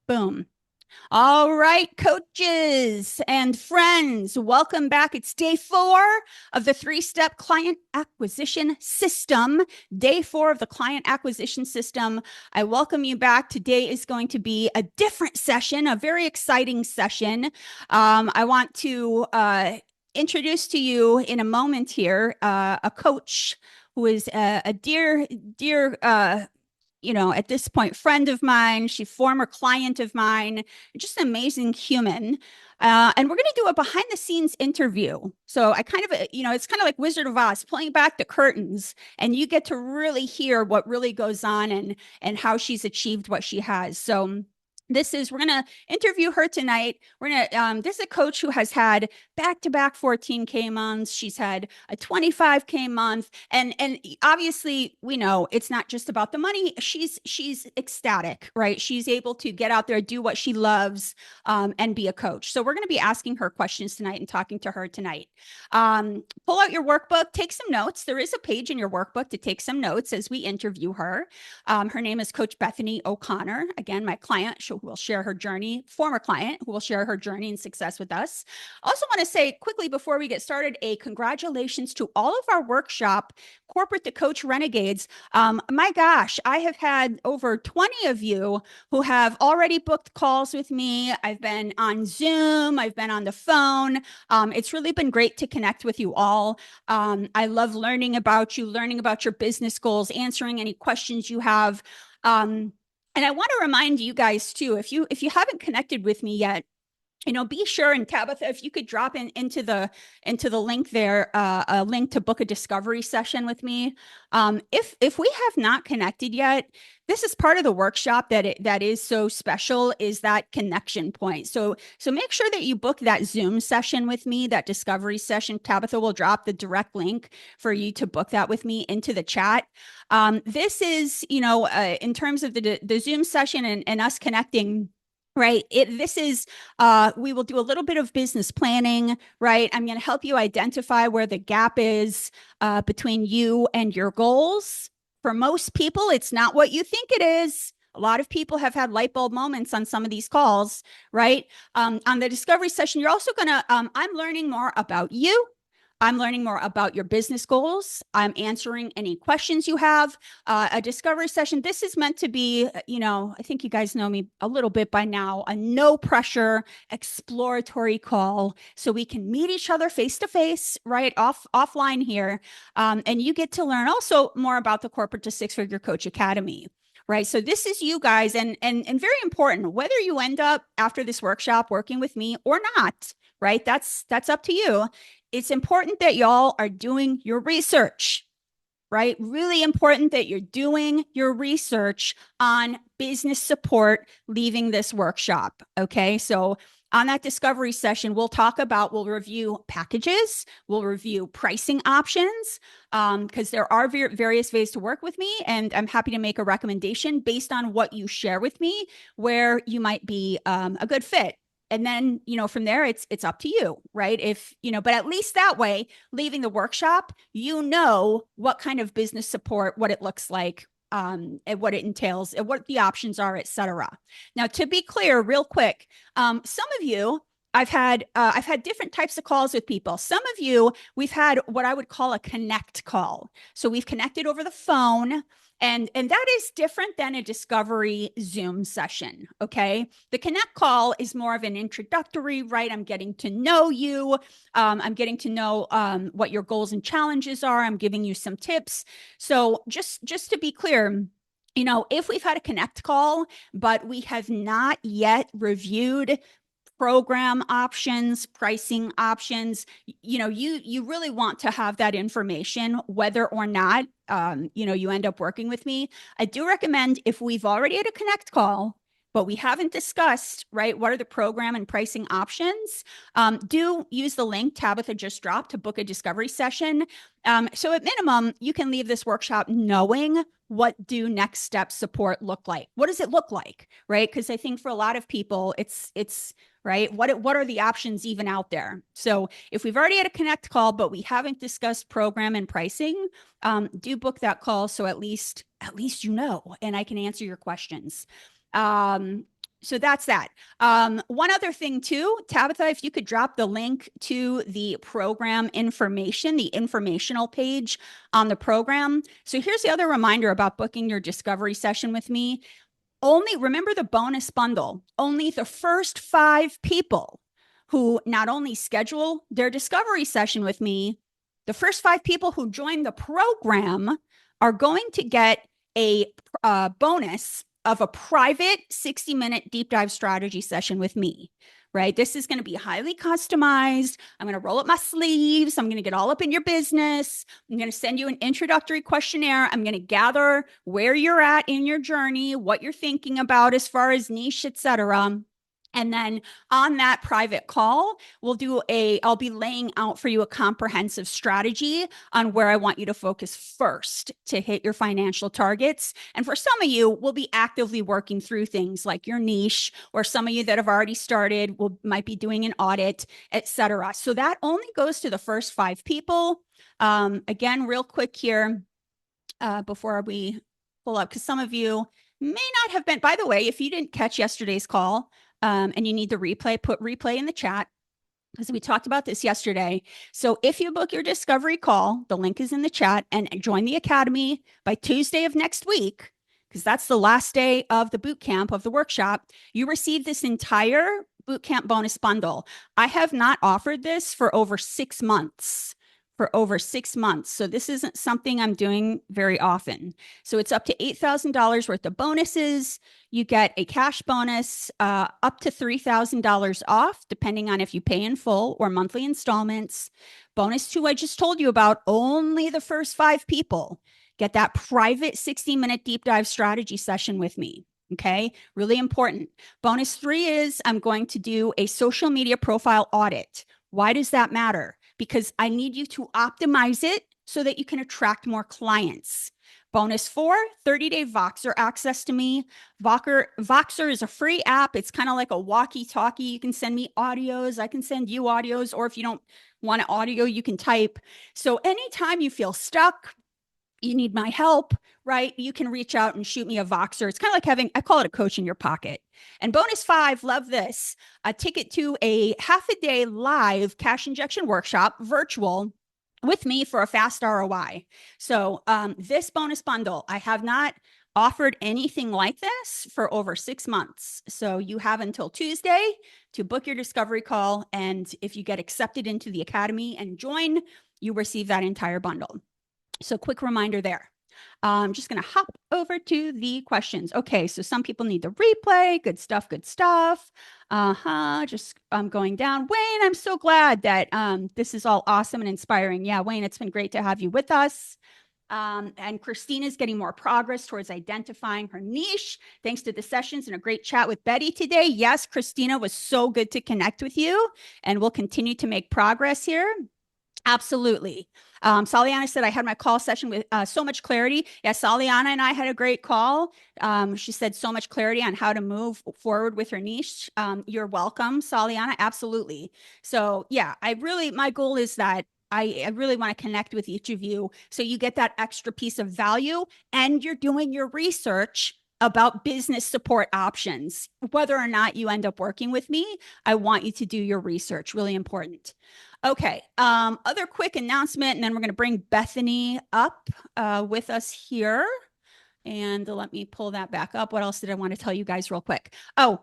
Boom. All right, coaches and friends, welcome back. It's day 4 of the 3-step client acquisition system. Day 4 of the client acquisition system. I welcome you back. Today is going to be a different session, a very exciting session. I want to introduce to you in a moment here a coach who is a dear at this point, friend of mine. She's former client of mine, just an amazing human. And we're going to do a behind the scenes interview. So I kind of, it's kind of like Wizard of Oz, pulling back the curtains, and you get to really hear what really goes on and how she's achieved what she has. So we're going to interview her tonight. This is a coach who has had back-to-back 14K months. She's had a 25K month. And obviously we know it's not just about the money. She's ecstatic, right? She's able to get out there, do what she loves, and be a coach. So we're going to be asking her questions tonight and talking to her tonight. Pull out your workbook, take some notes. There is a page in your workbook to take some notes as we interview her. Her name is Coach Bethany O'Connor. Again, my client. She will share her journey, former client who will share her journey and success with us. Also want to say quickly before we get started, a congratulations to all of our workshop corporate to coach renegades. My gosh, I have had over 20 of you who have already booked calls with me. I've been on Zoom. I've been on the phone. It's really been great to connect with you all. I love learning about you, learning about your business goals, answering any questions you have. And I want to remind you guys too, if you haven't connected with me yet, be sure, and Tabitha, if you could drop into the link there, a link to book a discovery session with me. If we have not connected yet, this is part of the workshop that is so special, is that connection point. So make sure that you book that Zoom session with me, that discovery session. Tabitha will drop the direct link for you to book that with me into the chat. This is, in terms of the Zoom session and us connecting. Right. We will do a little bit of business planning, right? I'm going to help you identify where the gap is between you and your goals. For most people, it's not what you think it is. A lot of people have had light bulb moments on some of these calls, right? On the discovery session, you're also going to, I'm learning more about you. I'm learning more about your business goals. I'm answering any questions you have. A discovery session. This is meant to be, I think you guys know me a little bit by now, a no pressure exploratory call so we can meet each other face to face, right? Offline here. And you get to learn also more about the Corporate to Six Figure Coach Academy. Right. So this is you guys, and very important, whether you end up after this workshop working with me or not, right? That's up to you. It's important that y'all are doing your research, right? Really important that you're doing your research on business support leaving this workshop. Okay. So on that discovery session, we'll review packages, we'll review pricing options, because there are various ways to work with me, and I'm happy to make a recommendation based on what you share with me where you might be a good fit. And then, from there, it's up to you, right? But at least that way, leaving the workshop, what kind of business support, what it looks like, and what it entails, and what the options are, etc. Now, to be clear, real quick, some of you, I've had different types of calls with people. Some of you, we've had what I would call a connect call. So we've connected over the phone. And that is different than a discovery Zoom session, okay? The connect call is more of an introductory, right? I'm getting to know you. I'm getting to know what your goals and challenges are. I'm giving you some tips. So just to be clear, if we've had a connect call, but we have not yet reviewed program options, pricing options, you really want to have that information, whether or not, you end up working with me. I do recommend, if we've already had a connect call, but we haven't discussed, right, what are the program and pricing options, do use the link Tabitha just dropped to book a discovery session. So at minimum, you can leave this workshop knowing what do next step support look like? What does it look like, right? Because I think for a lot of people, it's right? What are the options even out there? So if we've already had a connect call, but we haven't discussed program and pricing, do book that call. So at least and I can answer your questions. So that's that. One other thing too, Tabitha, if you could drop the link to the program information, the informational page on the program. So here's the other reminder about booking your discovery session with me. Only remember the bonus bundle, only the first 5 people who not only schedule their discovery session with me, the first 5 people who join the program are going to get a bonus of a private 60-minute deep dive strategy session with me, right? This is going to be highly customized. I'm going to roll up my sleeves. I'm going to get all up in your business. I'm going to send you an introductory questionnaire. I'm going to gather where you're at in your journey, what you're thinking about as far as niche, etc. And then on that private call, I'll be laying out for you a comprehensive strategy on where I want you to focus first to hit your financial targets. And for some of you, we'll be actively working through things like your niche, or some of you that have already started might be doing an audit, etc. So that only goes to the first 5 people. Again, real quick here, before we pull up, because some of you may not have been, by the way, if you didn't catch yesterday's call, and you need the replay, put replay in the chat, because we talked about this yesterday. So if you book your discovery call, the link is in the chat, and join the academy by Tuesday of next week, because that's the last day of the boot camp, of the workshop, you receive this entire boot camp bonus bundle. I have not offered this for over 6 months. So this isn't something I'm doing very often. So it's up to $8,000 worth of bonuses. You get a cash bonus up to $3,000 off, depending on if you pay in full or monthly installments. Bonus 2, I just told you about, only the first 5 people get that private 60-minute deep dive strategy session with me. Okay, really important. Bonus 3 is I'm going to do a social media profile audit. Why does that matter? Because I need you to optimize it so that you can attract more clients. Bonus 4, 30-day Voxer access to me. Voxer is a free app. It's kind of like a walkie-talkie. You can send me audios. I can send you audios. Or if you don't want an audio, you can type. So anytime you feel stuck, you need my help, right? You can reach out and shoot me a Voxer. It's kind of like having, I call it a coach in your pocket. And bonus 5, love this, a ticket to a half-a-day live cash injection workshop, virtual, with me for a fast ROI. So this bonus bundle, I have not offered anything like this for over 6 months. So you have until Tuesday to book your discovery call. And if you get accepted into the academy and join, you receive that entire bundle. So quick reminder there. I'm just going to hop over to the questions. Okay, so some people need the replay. Good stuff, good stuff. Just going down. Wayne, I'm so glad that this is all awesome and inspiring. Yeah, Wayne, it's been great to have you with us. And Christina's getting more progress towards identifying her niche, thanks to the sessions and a great chat with Betty today. Yes, Christina, was so good to connect with you, and we'll continue to make progress here. Absolutely. Saliana said, I had my call session with so much clarity. Yes, Saliana and I had a great call. She said so much clarity on how to move forward with her niche. You're welcome, Saliana. Absolutely. So yeah, my goal is that I really want to connect with each of you so you get that extra piece of value, and you're doing your research about business support options. Whether or not you end up working with me, I want you to do your research. Really important. Okay, other quick announcement, and then we're going to bring Bethany up with us here. And let me pull that back up. What else did I want to tell you guys real quick? Oh,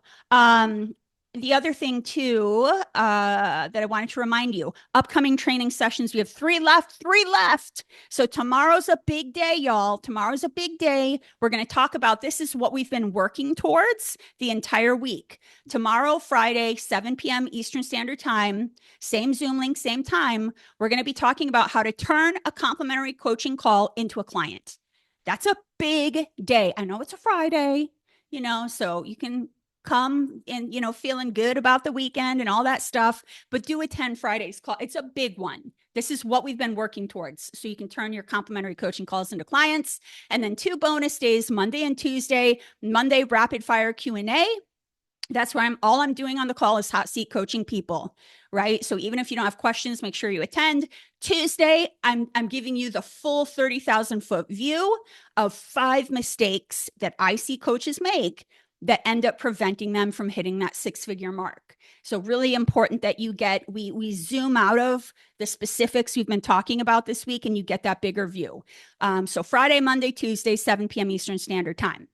the other thing too, that I wanted to remind you, upcoming training sessions. We have 3 left. So tomorrow's a big day, y'all. Tomorrow's a big day. We're going to talk about, this is what we've been working towards the entire week. Tomorrow, Friday, 7 p.m. Eastern Standard Time, same Zoom link, same time. We're going to be talking about how to turn a complimentary coaching call into a client. That's a big day. I know it's a Friday, so you can come and, feeling good about the weekend and all that stuff, but do attend Friday's call. It's a big one. This is what we've been working towards. So you can turn your complimentary coaching calls into clients. And then 2 bonus days, Monday and Tuesday. Monday, rapid fire Q&A. That's where all I'm doing on the call is hot seat coaching people, right? So even if you don't have questions, make sure you attend. Tuesday, I'm giving you the full 30,000 foot view of 5 mistakes that I see coaches make that end up preventing them from hitting that six-figure mark. So really important that you get, we zoom out of the specifics we've been talking about this week and you get that bigger view. So Friday, Monday, Tuesday, 7 p.m. Eastern Standard Time.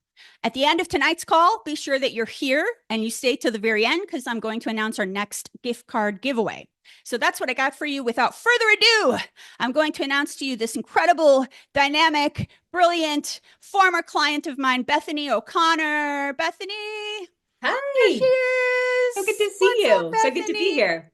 At the end of tonight's call, be sure that you're here and you stay to the very end because I'm going to announce our next gift card giveaway. So that's what I got for you. Without further ado, I'm going to announce to you this incredible, dynamic, brilliant former client of mine, Bethany O'Connor. Bethany, there she Hi, so good is. to see What's up, you. So good to be Bethany? here.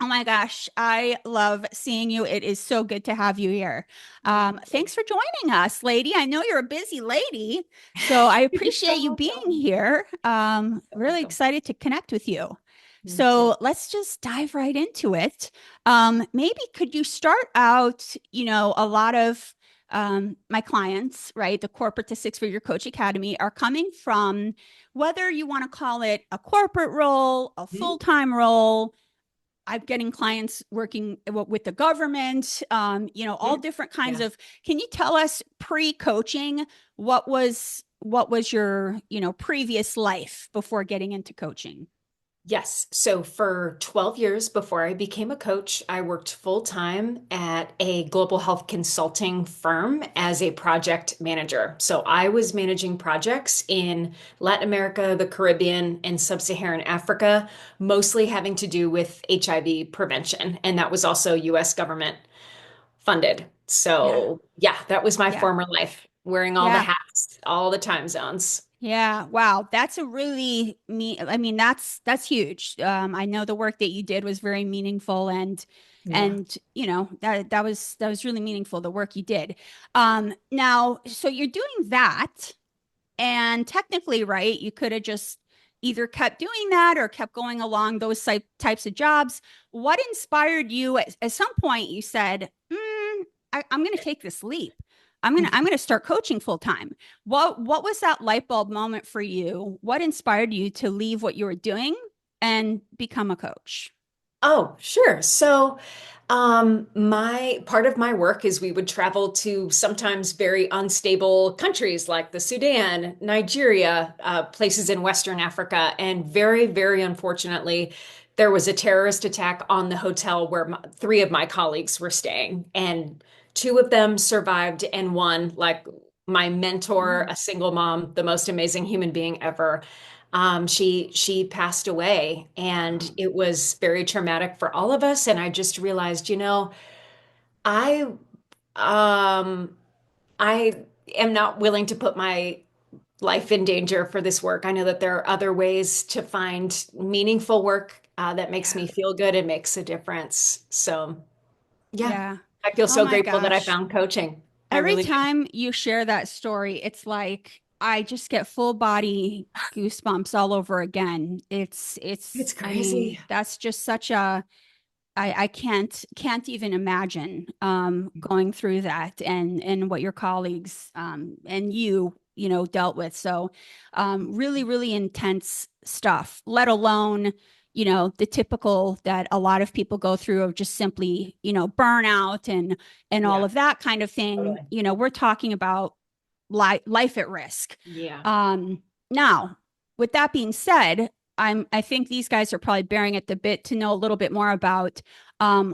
Oh my gosh, I love seeing you. It is so good to have you here. Thanks for joining us, lady. I know you're a busy lady, so I You're appreciate so you being welcome. here. So Really welcome. excited to connect with you. Me too. So let's just dive right into it. Maybe could you start out, a lot of my clients, right, the corporate to six-figure coach academy are coming from whether you want to call it a corporate role, a Mhm. full-time role. I'm getting clients working with the government, all Mhm. different kinds Yeah. of. Can you tell us pre-coaching what was your previous life before getting into coaching? Yes. So for 12 years before I became a coach, I worked full time at a global health consulting firm as a project manager. So I was managing projects in Latin America, the Caribbean, and sub-Saharan Africa, mostly having to do with HIV prevention. And that was also US government funded. Yeah, So yeah, that was my yeah, former life, wearing all the yeah. hats, all the time zones. Yeah, wow, that's a really me. I mean, that's huge. I know the work that you did was very meaningful, and Yeah. that was really meaningful. The work you did. Now, so you're doing that. And technically, right, you could have just either kept doing that or kept going along those types of jobs. What inspired you at some point? You said, I'm going to take this leap. I'm going to start coaching full time. What was that light bulb moment for you? What inspired you to leave what you were doing and become a coach? Oh, sure. So, my part of my work is we would travel to sometimes very unstable countries like the Sudan, Nigeria, places in Western Africa, and very, very unfortunately, there was a terrorist attack on the hotel where three of my colleagues were staying, and two of them survived, and one, like my mentor, Mm. a single mom, the most amazing human being ever. She passed away, and Wow. it was very traumatic for all of us. And I just realized, I um I am not willing to put my life in danger for this work. I know that there are other ways to find meaningful work that makes Yeah. me feel good and makes a difference. So yeah, Yeah. I feel Oh so my grateful that I gosh. found coaching. I Every really do. time you share that story, it's like I just get full body goosebumps all over again. It's I mean, crazy. that's just such a I can't even imagine going through that and what your colleagues and you dealt with. So really, really intense stuff, let alone, the typical that a lot of people go through of just simply, burnout and all Yeah, of that kind of thing. totally. We're talking about life at risk. Yeah. Now, with that being said, I think these guys are probably bearing at the bit to know a little bit more about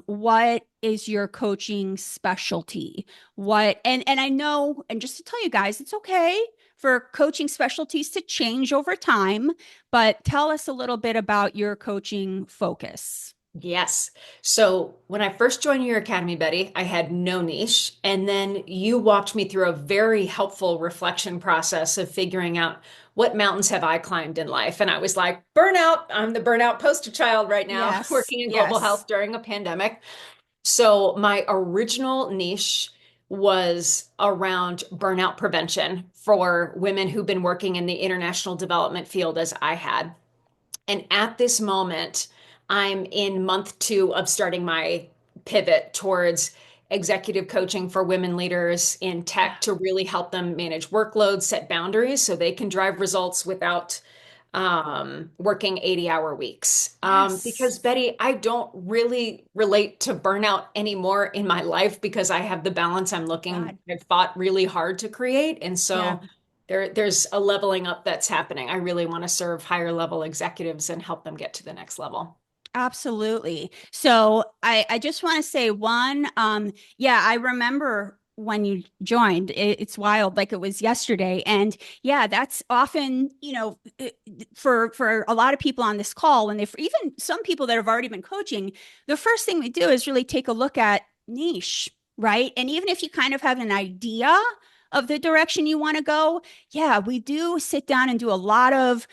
what is your coaching specialty? And I know, and just to tell you guys, it's okay for coaching specialties to change over time, but tell us a little bit about your coaching focus. Yes. So when I first joined your academy, Betty, I had no niche. And then you walked me through a very helpful reflection process of figuring out what mountains have I climbed in life. And I was like, burnout. I'm the burnout poster child right now, Yes, working in global yes. health during a pandemic. So my original niche was around burnout prevention for women who've been working in the international development field as I had. And at this moment, I'm in month 2 of starting my pivot towards executive coaching for women leaders in Yeah. tech to really help them manage workloads, set boundaries so they can drive results without working 80-hour weeks. Yes. Because Betty, I don't really relate to burnout anymore in my life because I have the balance God. I've fought really hard to create. And Yeah. so there's a leveling up that's happening. I really want to serve higher level executives and help them get to the next level. Absolutely. So I just want to say one, yeah, I remember when you joined, it's wild, like it was yesterday. And yeah, that's often, for a lot of people on this call, when they've even some people that have already been coaching, the first thing we do is really take a look at niche, right? And even if you kind of have an idea of the direction you want to go, yeah, we do sit down and do a lot of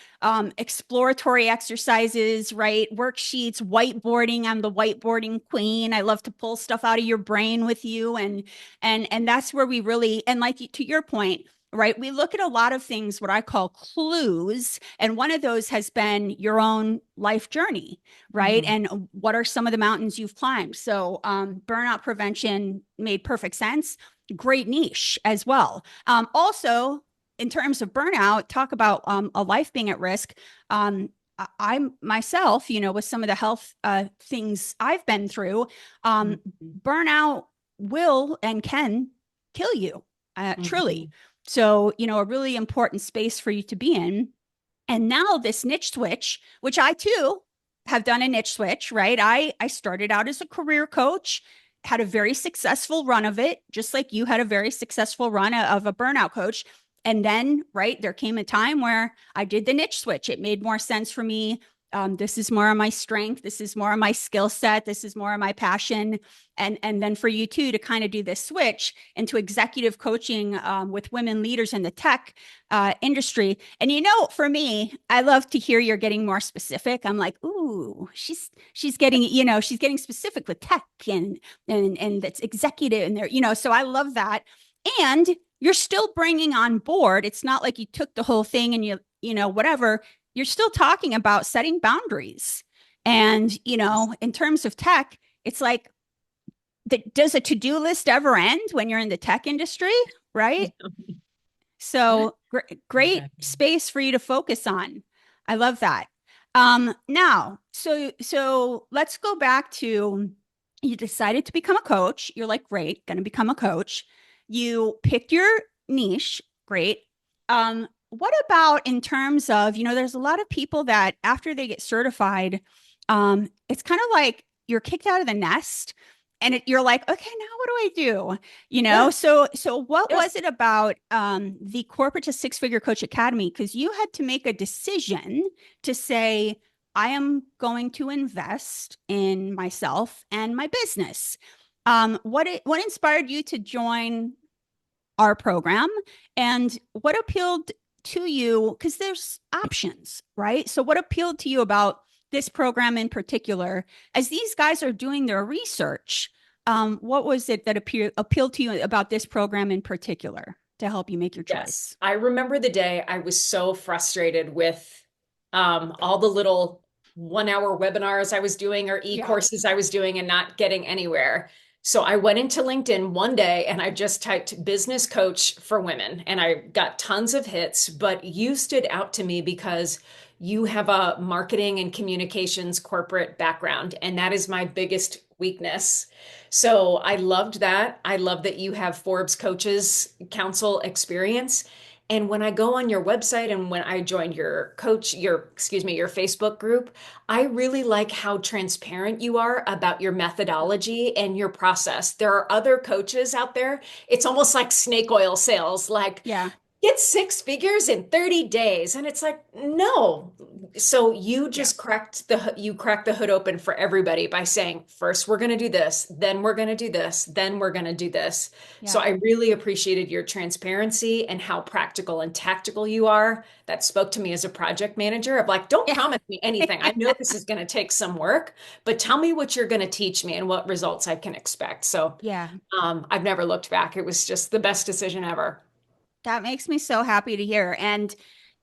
exploratory exercises, right? Worksheets, whiteboarding. I'm the whiteboarding queen. I love to pull stuff out of your brain with you, and that's where we really, and like to your point, right? We look at a lot of things, what I call clues, and one of those has been your own life journey, right? Mhm. And what are some of the mountains you've climbed? So burnout prevention made perfect sense. Great niche as well. Also, in terms of burnout, talk about a life being at risk. I myself, with some of the health things I've been through, Mhm. burnout will and can kill you, truly. Mhm. So, a really important space for you to be in. And now this niche switch, which I too have done a niche switch, right? I started out as a career coach, had a very successful run of it, just like you had a very successful run of a burnout coach. And then, right, there came a time where I did the niche switch. It made more sense for me. This is more of my strength. This is more of my skill set. This is more of my passion. And then for you too to kind of do this switch into executive coaching with women leaders in the tech industry. And for me, I love to hear you're getting more specific. I'm like, ooh, she's getting, she's getting specific with tech and that's executive and there, so I love that. And you're still bringing on board. It's not like you took the whole thing and whatever. You're still talking about setting boundaries. And, in terms of tech, it's like, does a to-do list ever end when you're in the tech industry? Right. So great Exactly. space for you to focus on. I love that. Now, so let's go back to you decided to become a coach. You're like, great, going to become a coach. You picked your niche, great. What about in terms of, there's a lot of people that after they get certified, it's kind of like you're kicked out of the nest and you're like, okay, now what do I do? Yeah. So what Yes. was it about the corporate to six figure coach academy, because you had to make a decision to say I am going to invest in myself and my business. What inspired you to join our program, and what appealed to you, because there's options, right? So what appealed to you about this program in particular as these guys are doing their research? What was it that appealed to you about this program in particular to help you make your Yes. choice? I remember the day I was so frustrated with all the little 1 hour webinars I was doing or Yeah. e-courses I was doing and not getting anywhere. So I went into LinkedIn one day and I just typed business coach for women and I got tons of hits, but you stood out to me because you have a marketing and communications corporate background, and that is my biggest weakness. So I loved that. I love that you have Forbes Coaches Council experience. And when I go on your website and when I joined your Facebook group, I really like how transparent you are about your methodology and your process. There are other coaches out there. It's almost like snake oil sales, like Yeah. get six figures in 30 days. And it's like, no. So Yeah. you cracked the hood open for everybody by saying, first we're going to do this, then we're going to do this, then we're going to do this. So Yeah. I really appreciated your transparency and how practical and tactical you are. That spoke to me as a project manager of like, don't Yeah. promise me anything. I know this is going to take some work, but tell me what you're going to teach me and what results I can expect. So Yeah. I've never looked back. It was just the best decision ever. That makes me so happy to hear. And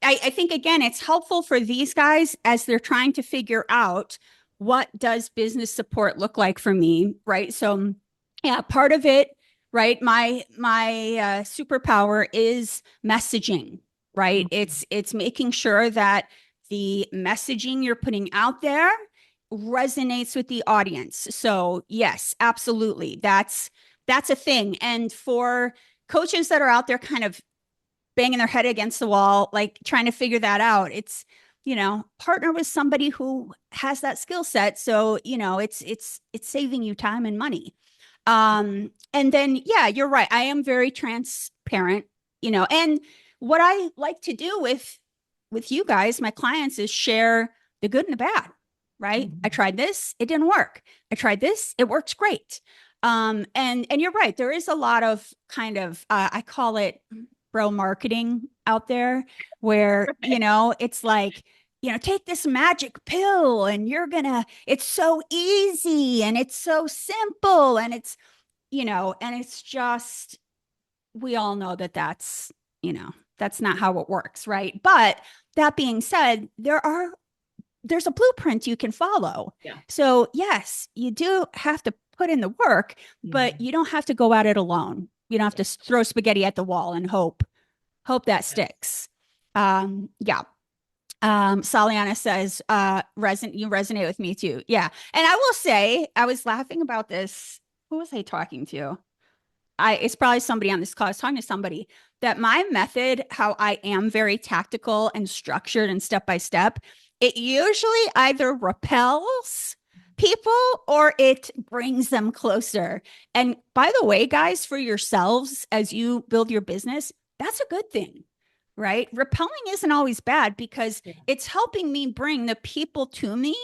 I think again, it's helpful for these guys as they're trying to figure out what does business support look like for me, right? So yeah, part of it, right? My superpower is messaging, right? It's making sure that the messaging you're putting out there resonates with the audience. So yes, absolutely. That's a thing. And for coaches that are out there kind of banging their head against the wall, like trying to figure that out. It's, partner with somebody who has that skill set. So, it's saving you time and money. And then, yeah, you're right. I am very transparent, and what I like to do with you guys, my clients, is share the good and the bad, right? I Mhm. tried this, it didn't work. I tried this, it works great. And you're right. There is a lot of kind of I call it bro marketing out there, where it's like, take this magic pill and it's so easy and it's so simple and it's just, we all know that that's not how it works, right? But that being said, there's a blueprint you can follow. Yeah. So yes, you do have to put in the work, but Mhm. you don't have to go at it alone. You don't have to throw spaghetti at the wall and hope that Yeah. sticks. Yeah. Saliana says, you resonate with me too. Yeah. And I will say, I was laughing about this. Who was I talking to? It's probably somebody on this call. I was talking to somebody that my method, how I am very tactical and structured and step by step, it usually either repels people or it brings them closer. And by the way, guys, for yourselves as you build your business, that's a good thing, right? Repelling isn't always bad because Yeah. it's helping me bring the people to me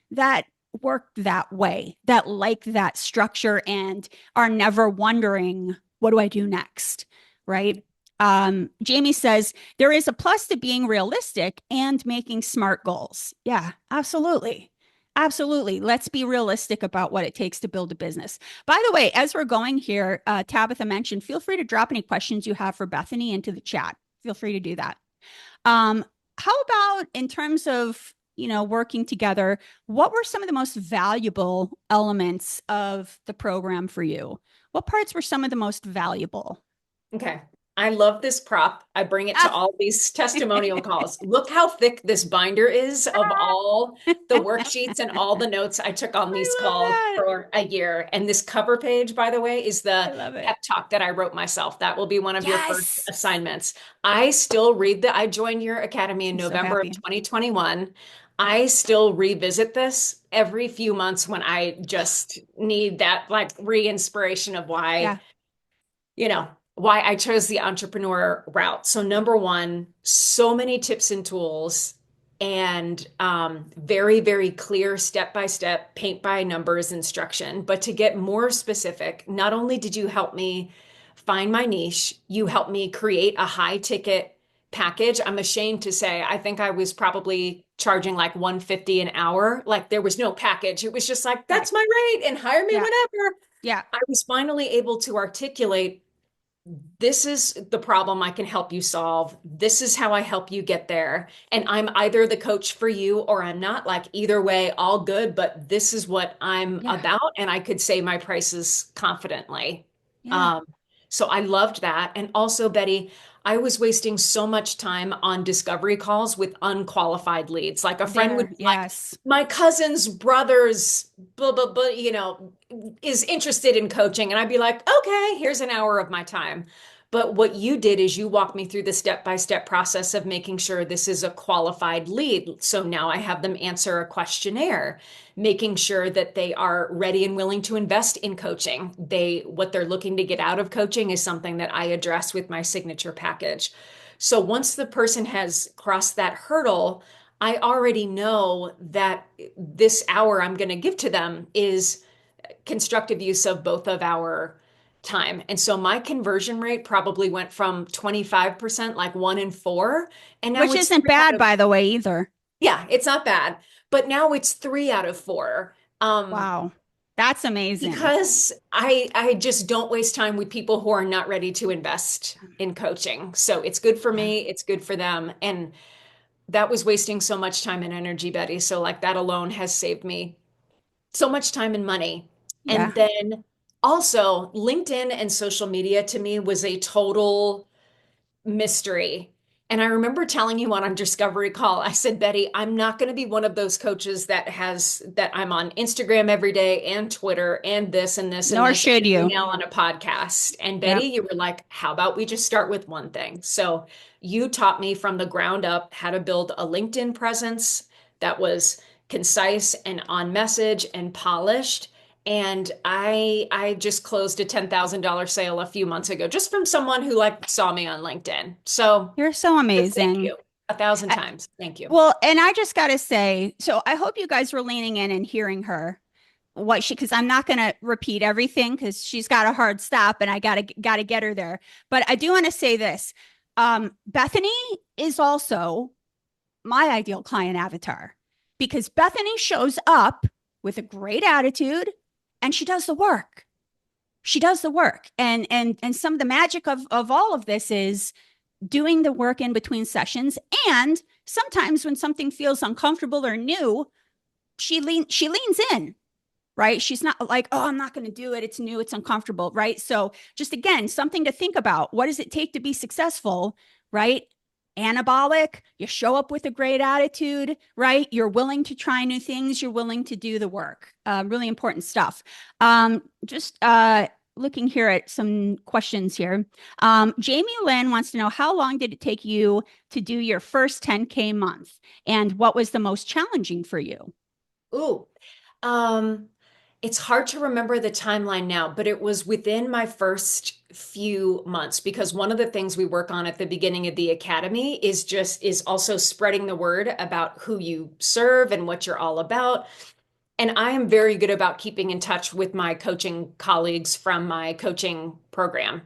that work that way, that like that structure and are never wondering, what do I do next? Right. Jamie says there is a plus to being realistic and making smart goals. Yeah, absolutely. Absolutely. Let's be realistic about what it takes to build a business. By the way, as we're going here, Tabitha mentioned, feel free to drop any questions you have for Bethany into the chat. Feel free to do that. Um, how about in terms of, working together, what were some of the most valuable elements of the program for you? What parts were some of the most valuable? Okay. I love this prop. I bring it to Ah, all these testimonial calls. Look how thick this binder is of all the worksheets and all the notes I took on these I love calls that. for a year. And this cover page, by the way, is I the love it. pep talk that I wrote myself. That will be one of your first Yes. assignments. I still read that. I joined your academy in I'm so November of happy. 2021. I still revisit this every few months when I just need that like re-inspiration of why Yeah. you know, why I chose the entrepreneur route. So, number one, so many tips and tools and very, very clear step by step, paint by numbers instruction. But to get more specific, not only did you help me find my niche, you helped me create a high ticket package. I'm ashamed to say, I think I was probably charging like 150 an hour. Like there was no package. It was just like, Right. that's my rate and hire me Yeah. whenever. Yeah. I was finally able to articulate this is the problem I can help you solve. This is how I help you get there. And I'm either the coach for you or I'm not. Like either way, all good, but this is what I'm Yeah. about. And I could say my prices confidently. Yeah. Um, so I loved that. And also, Betty, I was wasting so much time on discovery calls with unqualified leads. Like a friend would There. be like, Yes. my cousin's brother's blah, blah, blah, is interested in coaching. And I'd be like, okay, here's an hour of my time. But what you did is you walked me through the step by step process of making sure this is a qualified lead. So now I have them answer a questionnaire, making sure that they are ready and willing to invest in coaching. What they're looking to get out of coaching is something that I address with my signature package. So once the person has crossed that hurdle, I already know that this hour I'm going to give to them is constructive use of both of our time. And so my conversion rate probably went from 25%, like 1 in 4, and now Which it's isn't three out bad, of, by the way, either. yeah, it's not bad, but now it's 3 out of 4. Wow. That's amazing. Because I just don't waste time with people who are not ready to invest in coaching. So it's good for Yeah. me, it's good for them. And that was wasting so much time and energy, Betty. So like that alone has saved me so much time and money. And Yeah. then also, LinkedIn and social media to me was a total mystery. And I remember telling you on our discovery call, I said, Betty, I'm not going to be one of those coaches that I'm on Instagram every day and Twitter and this and this and Nor this and should every you. now on a podcast. And Betty, Yeah. you were like, how about we just start with one thing? So you taught me from the ground up how to build a LinkedIn presence that was concise and on message and polished. And I just closed a $10,000 sale a few months ago just from someone who like saw me on LinkedIn. So You're so just thank amazing. you 1,000 I, times. Thank you. well, and I just got to say, so I hope you guys were leaning in and hearing her what she, because I'm not going to repeat everything because she's got a hard stop and I got to get her there. But I do want to say this. Bethany is also my ideal client avatar because Bethany shows up with a great attitude and she does the work. She does the work. And some of the magic of all of this is doing the work in between sessions. And sometimes when something feels uncomfortable or new, she leans in, right? She's not like, oh, I'm not going to do it. It's new, it's uncomfortable, right? So just again, something to think about. What does it take to be successful, right? Anabolic, you show up with a great attitude, right? You're willing to try new things, you're willing to do the work. Really important stuff. Just looking here at some questions here. Jamie Lynn wants to know how long did it take you to do your first 10K month? And what was the most challenging for you? Ooh, um, it's hard to remember the timeline now, but it was within my first few months because one of the things we work on at the beginning of the academy is also spreading the word about who you serve and what you're all about. And I am very good about keeping in touch with my coaching colleagues from my coaching program.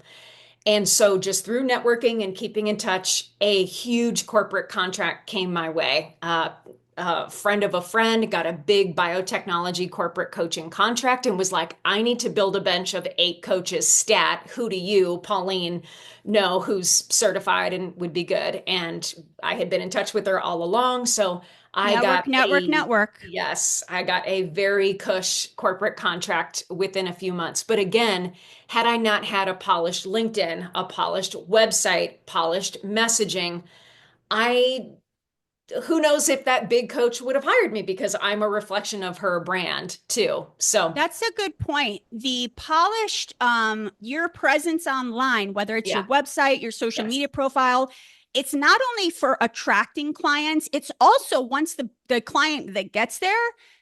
And so, just through networking and keeping in touch, a huge corporate contract came my way. A friend of a friend got a big biotechnology corporate coaching contract and was like, I need to build a bench of 8 coaches stat. Who do you, Pauline, know who's certified and would be good? And I had been in touch with her all along. So I Network, got network, a network. Yes, I got a very cush corporate contract within a few months. But again, had I not had a polished LinkedIn, a polished website, polished messaging, I who knows if that big coach would have hired me because I'm a reflection of her brand too. So, That's a good point. The polished, your presence online, whether it's your yeah, website, your social yes. media profile, it's not only for attracting clients, it's also once the client that gets there,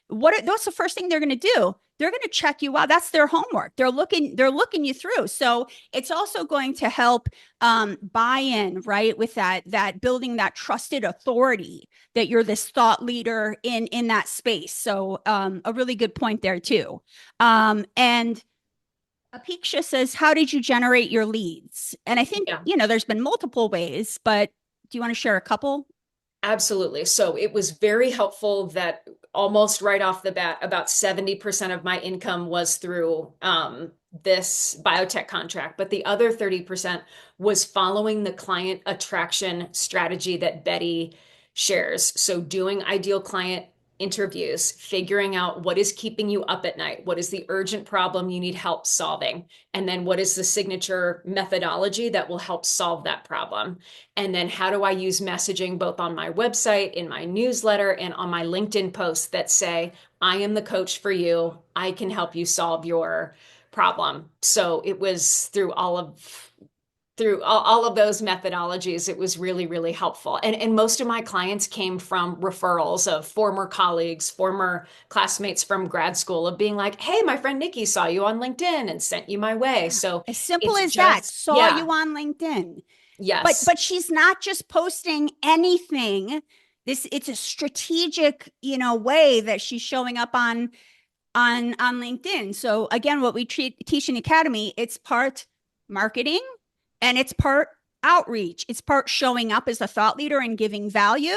what's the first thing they're going to do? They're going to check you out. That's their homework. They're looking you through. So it's also going to help buy in, right? With that building that trusted authority that you're this thought leader in that space. So a really good point there too. And Apeksha says, how did you generate your leads? And I think, Yeah. there's been multiple ways, but do you want to share a couple? Absolutely. So it was very helpful that almost right off the bat, about 70% of my income was through this biotech contract, but the other 30% was following the client attraction strategy that Betty shares. So doing ideal client interviews, figuring out what is keeping you up at night, what is the urgent problem you need help solving, and then what is the signature methodology that will help solve that problem. And then how do I use messaging both on my website, in my newsletter, and on my LinkedIn posts that say, I am the coach for you. I can help you solve your problem. So it was through all of those methodologies, it was really, really helpful. And most of my clients came from referrals of former colleagues, former classmates from grad school of being like, hey, my friend Nikki saw you on LinkedIn and sent you my way. Yeah. So As simple it's as that. just, Saw yeah, you on LinkedIn. But yes. but she's not just posting anything. It's a strategic, way that she's showing up on LinkedIn. So again, what we teach in the academy, it's part marketing and it's part outreach. It's part showing up as a thought leader and giving value,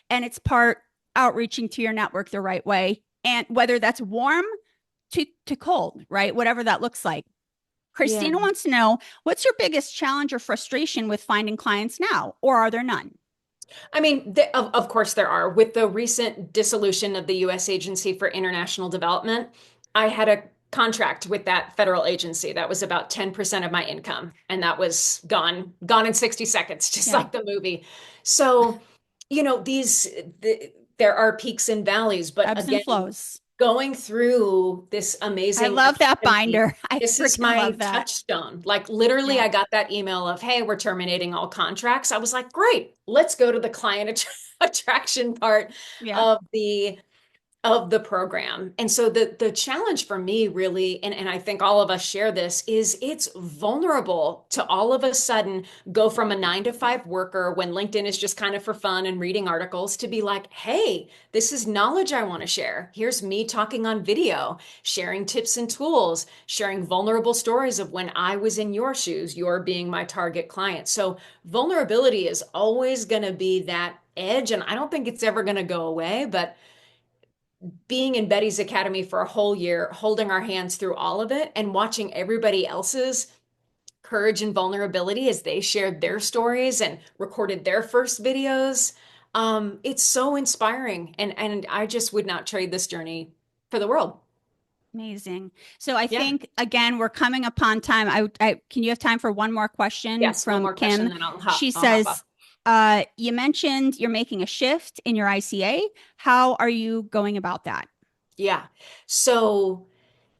and it's part outreaching to your network the right way. And whether that's warm to cold, right? Whatever that looks like. Yeah. Christina wants to know what's your biggest challenge or frustration with finding clients now, or are there none? I mean, of course there are. With the recent dissolution of the U.S. Agency for International Development, I had a contract with that federal agency. That was about 10% of my income. And that was gone in 60 seconds, just Yeah. like the movie. So, there are peaks and valleys, but Ebbs and again, flows. going through this I amazing love that academy, binder. I this is freaking my love that. touchstone. Like literally, Yeah. I got that email of, hey, we're terminating all contracts. I was like, great, let's go to the attraction part Yeah. of the program. And so the challenge for me really, and I think all of us share this, is it's vulnerable to all of a sudden go from a 9 to 5 worker when LinkedIn is just kind of for fun and reading articles to be like, hey, this is knowledge I want to share. Here's me talking on video, sharing tips and tools, sharing vulnerable stories of when I was in your shoes, you're being my target client. So vulnerability is always going to be that edge. And I don't think it's ever going to go away, but being in Betty's Academy for a whole year, holding our hands through all of it and watching everybody else's courage and vulnerability as they shared their stories and recorded their first videos. It's so inspiring. And I just would not trade this journey for the world. Amazing. So I Yeah. think again we're coming upon time. Can you have time for one more question Yes. One from more question, Kim? then She I'll hop off. says, you mentioned you're making a shift in your ICA. How are you going about that? Yeah. So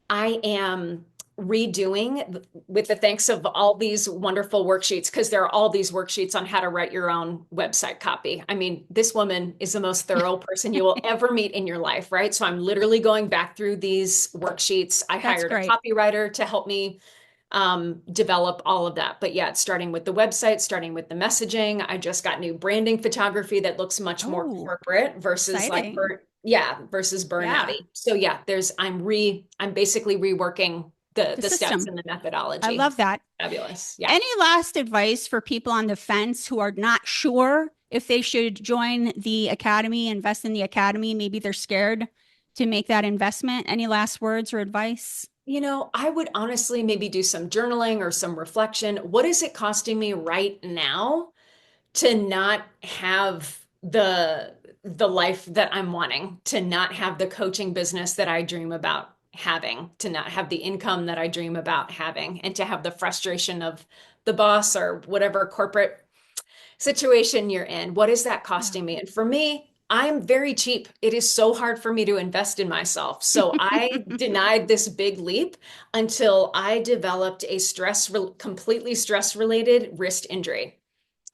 I am redoing with the thanks of all these wonderful worksheets because there are all these worksheets on how to write your own website copy. I mean, this woman is the most thorough person you will ever meet in your life, right? So I'm literally going back through these worksheets. I That's hired a great. copywriter to help me develop all of that. But yeah, it's starting with the website, starting with the messaging. I just got new branding photography that looks much more Oh, corporate versus like exciting. versus Yeah. burnouty. So yeah, I'm basically reworking The the steps system. and the I methodology. love that. Fabulous. Yeah. Any last advice for people on the fence who are not sure if they should join the academy, invest in the academy? Maybe they're scared to make that investment. Any last words or advice? I would honestly maybe do some journaling or some reflection. What is it costing me right now to not have the life that I'm wanting, to not have the coaching business that I dream about having, to not have the income that I dream about having, and to have the frustration of the boss or whatever corporate situation you're in? What is that Yeah. costing me? And for me, I'm very cheap. It is so hard for me to invest in myself. So I denied this big leap until I developed a completely stress related wrist injury.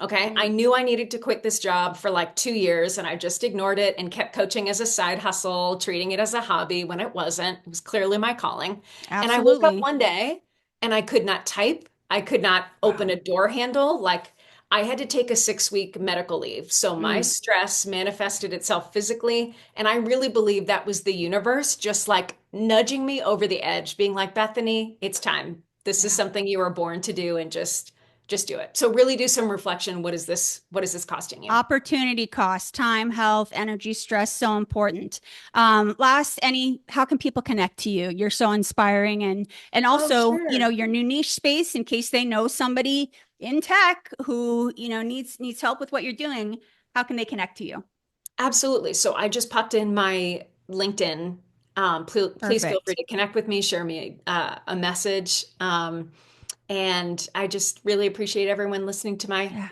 Okay. I Right. knew I needed to quit this job for like 2 years and I just ignored it and kept coaching as a side hustle, treating it as a hobby when it wasn't. It was clearly my calling. And I woke up Absolutely. one day and I could not type. I could not open Wow. a door handle. Like I had to take a 6 week medical leave. So my Mm, stress manifested itself physically. And I really believe that was the universe just like nudging me over the edge, being like, Bethany, it's time. This is yeah. something you were born to do and just do it. So really do some reflection. What is this costing you? Opportunity cost, time, health, energy, stress, so important. How can people connect to you? You're so inspiring, and Oh, also, sure. your new niche space in case they know somebody in tech who, needs help with what you're doing. How can they connect to you? Absolutely. So I just popped in my LinkedIn. Please feel free Perfect. to connect with me, share me a message. And I just really appreciate everyone listening to my Yeah.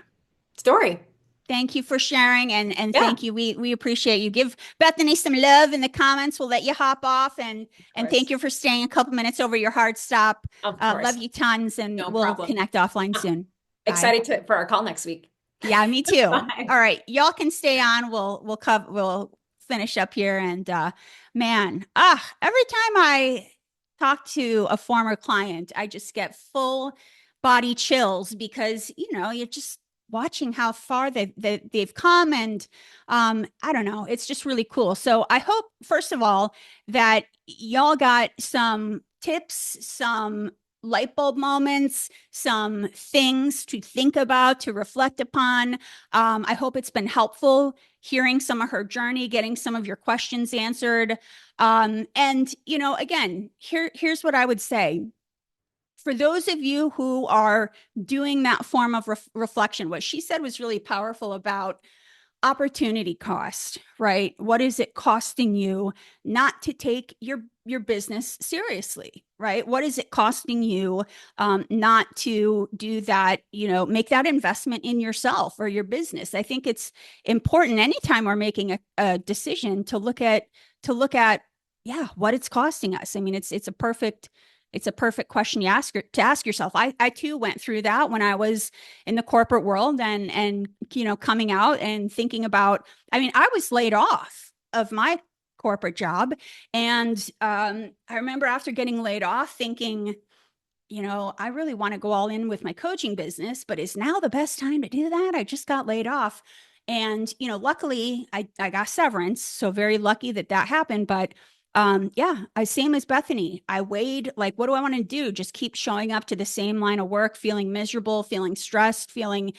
story. Thank you for sharing and Yeah, thank you. We appreciate you. Give Bethany some love in the comments. We'll let you hop off of and thank course. you for staying a couple minutes over your hard stop. Of Love course. you tons and No we'll problem. connect offline Uh, soon. Bye. Excited for our call next week. Yeah, me too. Bye. All right, y'all can stay on. We'll finish up here and man, every time I talk to a former client, I just get full body chills because you're just watching how far they've come and I don't know, it's just really cool. So I hope first of all that y'all got some tips, some light bulb moments, some things to think about, to reflect upon. I hope it's been helpful hearing some of her journey, getting some of your questions answered. And, again, here's what I would say. For those of you who are doing that form of reflection, what she said was really powerful about opportunity cost, right? What is it costing you not to take your business seriously, right? What is it costing you not to do that, make that investment in yourself or your business? I think it's important anytime we're making a decision to look at, yeah, what it's costing us. I mean, it's a perfect question to ask yourself. I too went through that when I was in the corporate world and coming out and thinking about, I mean, I was laid off of my corporate job. And I remember after getting laid off thinking, I really want to go all in with my coaching business, but is now the best time to do that? I just got laid off. And, luckily I got severance. So very lucky that happened. But yeah, same as Bethany. I weighed like, what do I want to do? Just keep showing up to the same line of work, feeling miserable, feeling stressed, feeling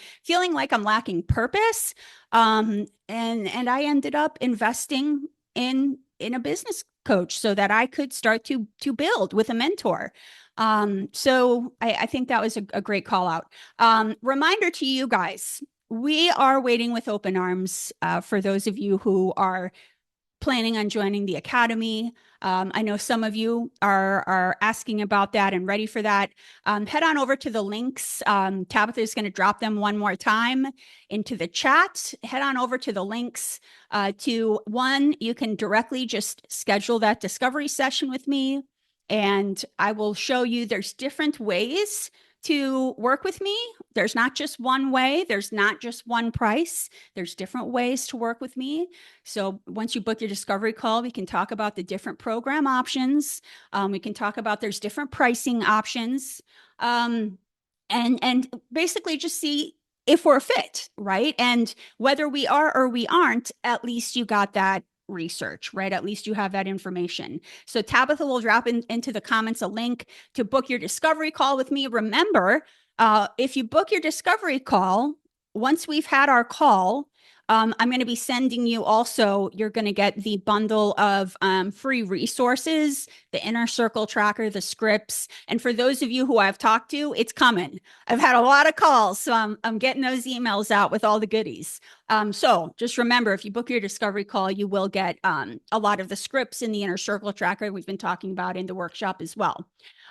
like I'm lacking purpose. And I ended up investing in a business coach so that I could start to build with a mentor. So I think that was a great call out. Reminder to you guys, we are waiting with open arms for those of you who are planning on joining the academy. I know some of you are asking about that and ready for that. Head on over to the links. Tabitha is going to drop them one more time into the chat. Head on over to the links to one. You can directly just schedule that discovery session with me, and I will show you there's different ways to work with me. There's not just one way. There's not just one price. There's different ways to work with me. So once you book your discovery call, we can talk about the different program options. We can talk about there's different pricing options, and basically just see if we're a fit, right? And whether we are or we aren't, at least you got that research, right? At least you have that information. So Tabitha will drop into the comments a link to book your discovery call with me. Remember, if you book your discovery call, once we've had our call, I'm going to be sending you also, you're going to get the bundle of free resources, the inner circle tracker, the scripts. And for those of you who I've talked to, it's coming. I've had a lot of calls, so I'm getting those emails out with all the goodies. So just remember, if you book your discovery call, you will get a lot of the scripts in the inner circle tracker we've been talking about in the workshop as well.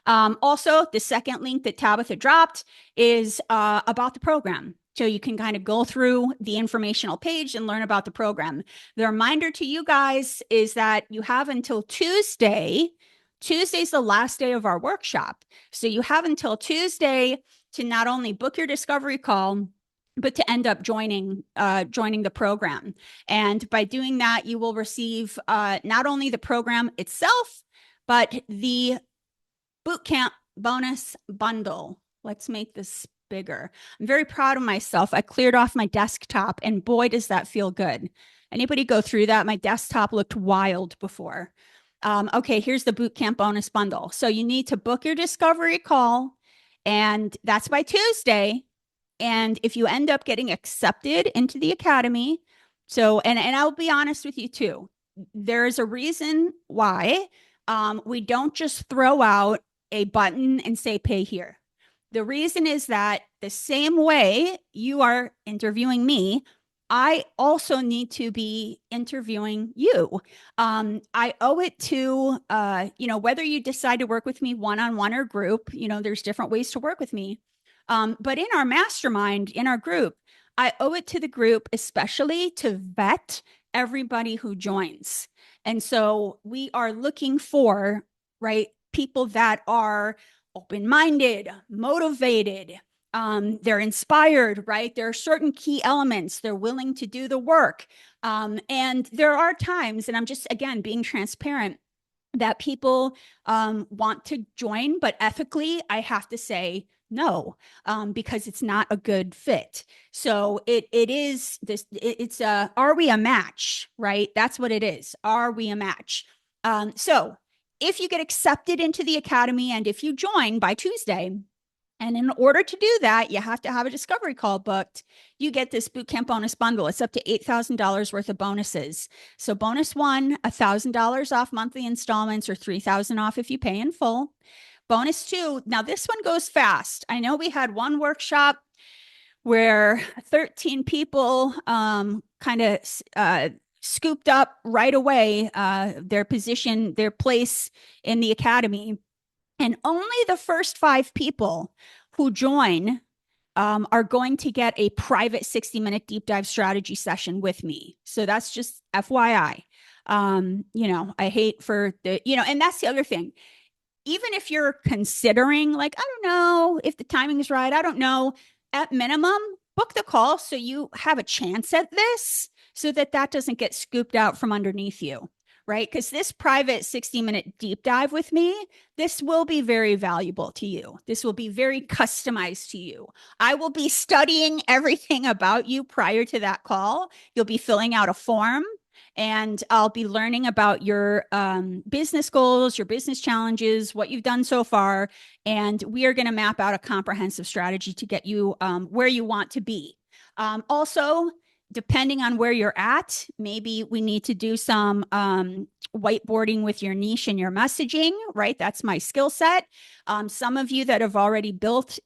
Also, the second link that Tabitha dropped is about the program. So you can kind of go through the informational page and learn about the program. The reminder to you guys is that you have until Tuesday. Tuesday's the last day of our workshop. So you have until Tuesday to not only book your discovery call, but to end up joining the program. And by doing that, you will receive not only the program itself, but the bootcamp bonus bundle. Let's make this bigger. I'm very proud of myself. I cleared off my desktop and boy, does that feel good. Anybody go through that? My desktop looked wild before. Okay, here's the bootcamp bonus bundle. So you need to book your discovery call, and that's by Tuesday. And if you end up getting accepted into the academy, and I'll be honest with you too, there is a reason why we don't just throw out a button and say pay here. The reason is that the same way you are interviewing me, I also need to be interviewing you. I owe it to, whether you decide to work with me one-on-one or group, there's different ways to work with me. But in our mastermind, in our group, I owe it to the group, especially to vet everybody who joins. And so we are looking for, right, people that are open-minded, motivated, they're inspired, right? There are certain key elements. They're willing to do the work. And there are times, and I'm just, again, being transparent, that people want to join, but ethically, I have to say no, because it's not a good fit. So it's are we a match, right? That's what it is. Are we a match? So if you get accepted into the academy and if you join by Tuesday, and in order to do that, you have to have a discovery call booked, you get this bootcamp bonus bundle. It's up to $8,000 worth of bonuses. So bonus one, $1,000 off monthly installments or $3,000 off if you pay in full. Bonus two, now this one goes fast. I know we had one workshop where 13 people kind of scooped up right away their position, their place in the academy. And only the first 5 people who join are going to get a private 60-minute deep dive strategy session with me. So that's just FYI. I hate for and that's the other thing. Even if you're considering, like, I don't know if the timing is right, I don't know, at minimum, book the call so you have a chance at this so that that doesn't get scooped out from underneath you, right? Because this private 60-minute deep dive with me, this will be very valuable to you. This will be very customized to you. I will be studying everything about you prior to that call. You'll be filling out a form and I'll be learning about your business goals, your business challenges, what you've done so far. And we are going to map out a comprehensive strategy to get you where you want to be. Also, depending on where you're at, maybe we need to do some whiteboarding with your niche and your messaging, right? That's my skill set. Some of you that have already built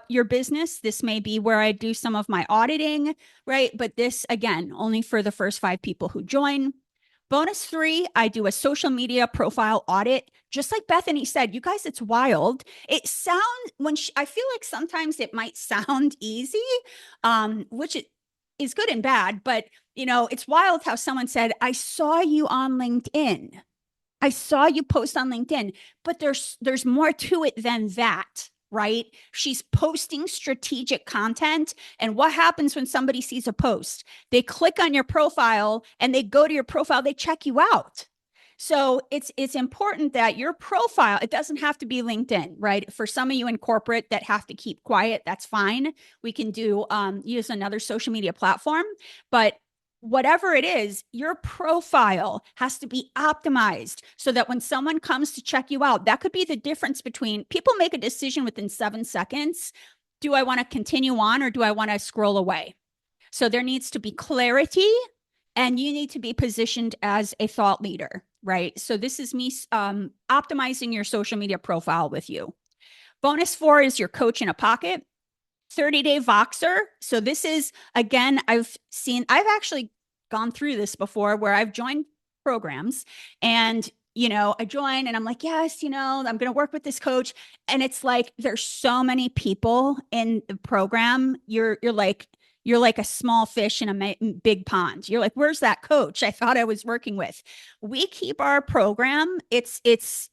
your business, this may be where I do some of my auditing, right? But this, again, only for the first 5 people who join. Bonus 3, I do a social media profile audit. Just like Bethany said, you guys, it's wild. It sounds, I feel like sometimes it might sound easy, which it is good and bad, but it's wild how someone said, I saw you on LinkedIn. I saw you post on LinkedIn, but there's more to it than that, right? She's posting strategic content. And what happens when somebody sees a post? They click on your profile and they go to your profile, they check you out. So it's important that your profile, it doesn't have to be LinkedIn, right? For some of you in corporate that have to keep quiet, that's fine. We can do use another social media platform, but whatever it is, your profile has to be optimized so that when someone comes to check you out, that could be the difference between people make a decision within 7 seconds. Do I want to continue on or do I want to scroll away? So there needs to be clarity and you need to be positioned as a thought leader, right? So this is me optimizing your social media profile with you. Bonus 4 is your coach in a pocket. 30-day Voxer. So this is, again, I've actually gone through this before where I've joined programs and I join and I'm like, yes, I'm going to work with this coach. And it's like, there's so many people in the program. You're like a small fish in a big pond. You're like, where's that coach I thought I was working with? We keep our program. It's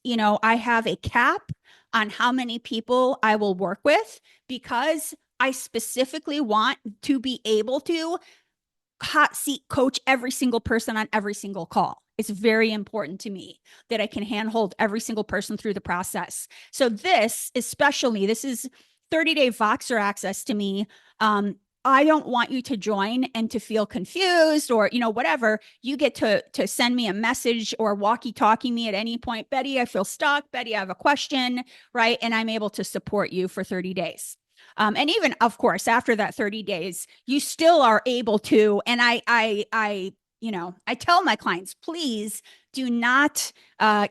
I have a cap on how many people I will work with because I specifically want to be able to hot seat coach every single person on every single call. It's very important to me that I can handhold every single person through the process. So this is 30-day Voxer access to me. I don't want you to join and to feel confused or, whatever. You get to send me a message or walkie-talkie me at any point. Betty, I feel stuck. Betty, I have a question, right? And I'm able to support you for 30 days. And even, of course, after that 30 days, you still are able to, and I tell my clients, please do not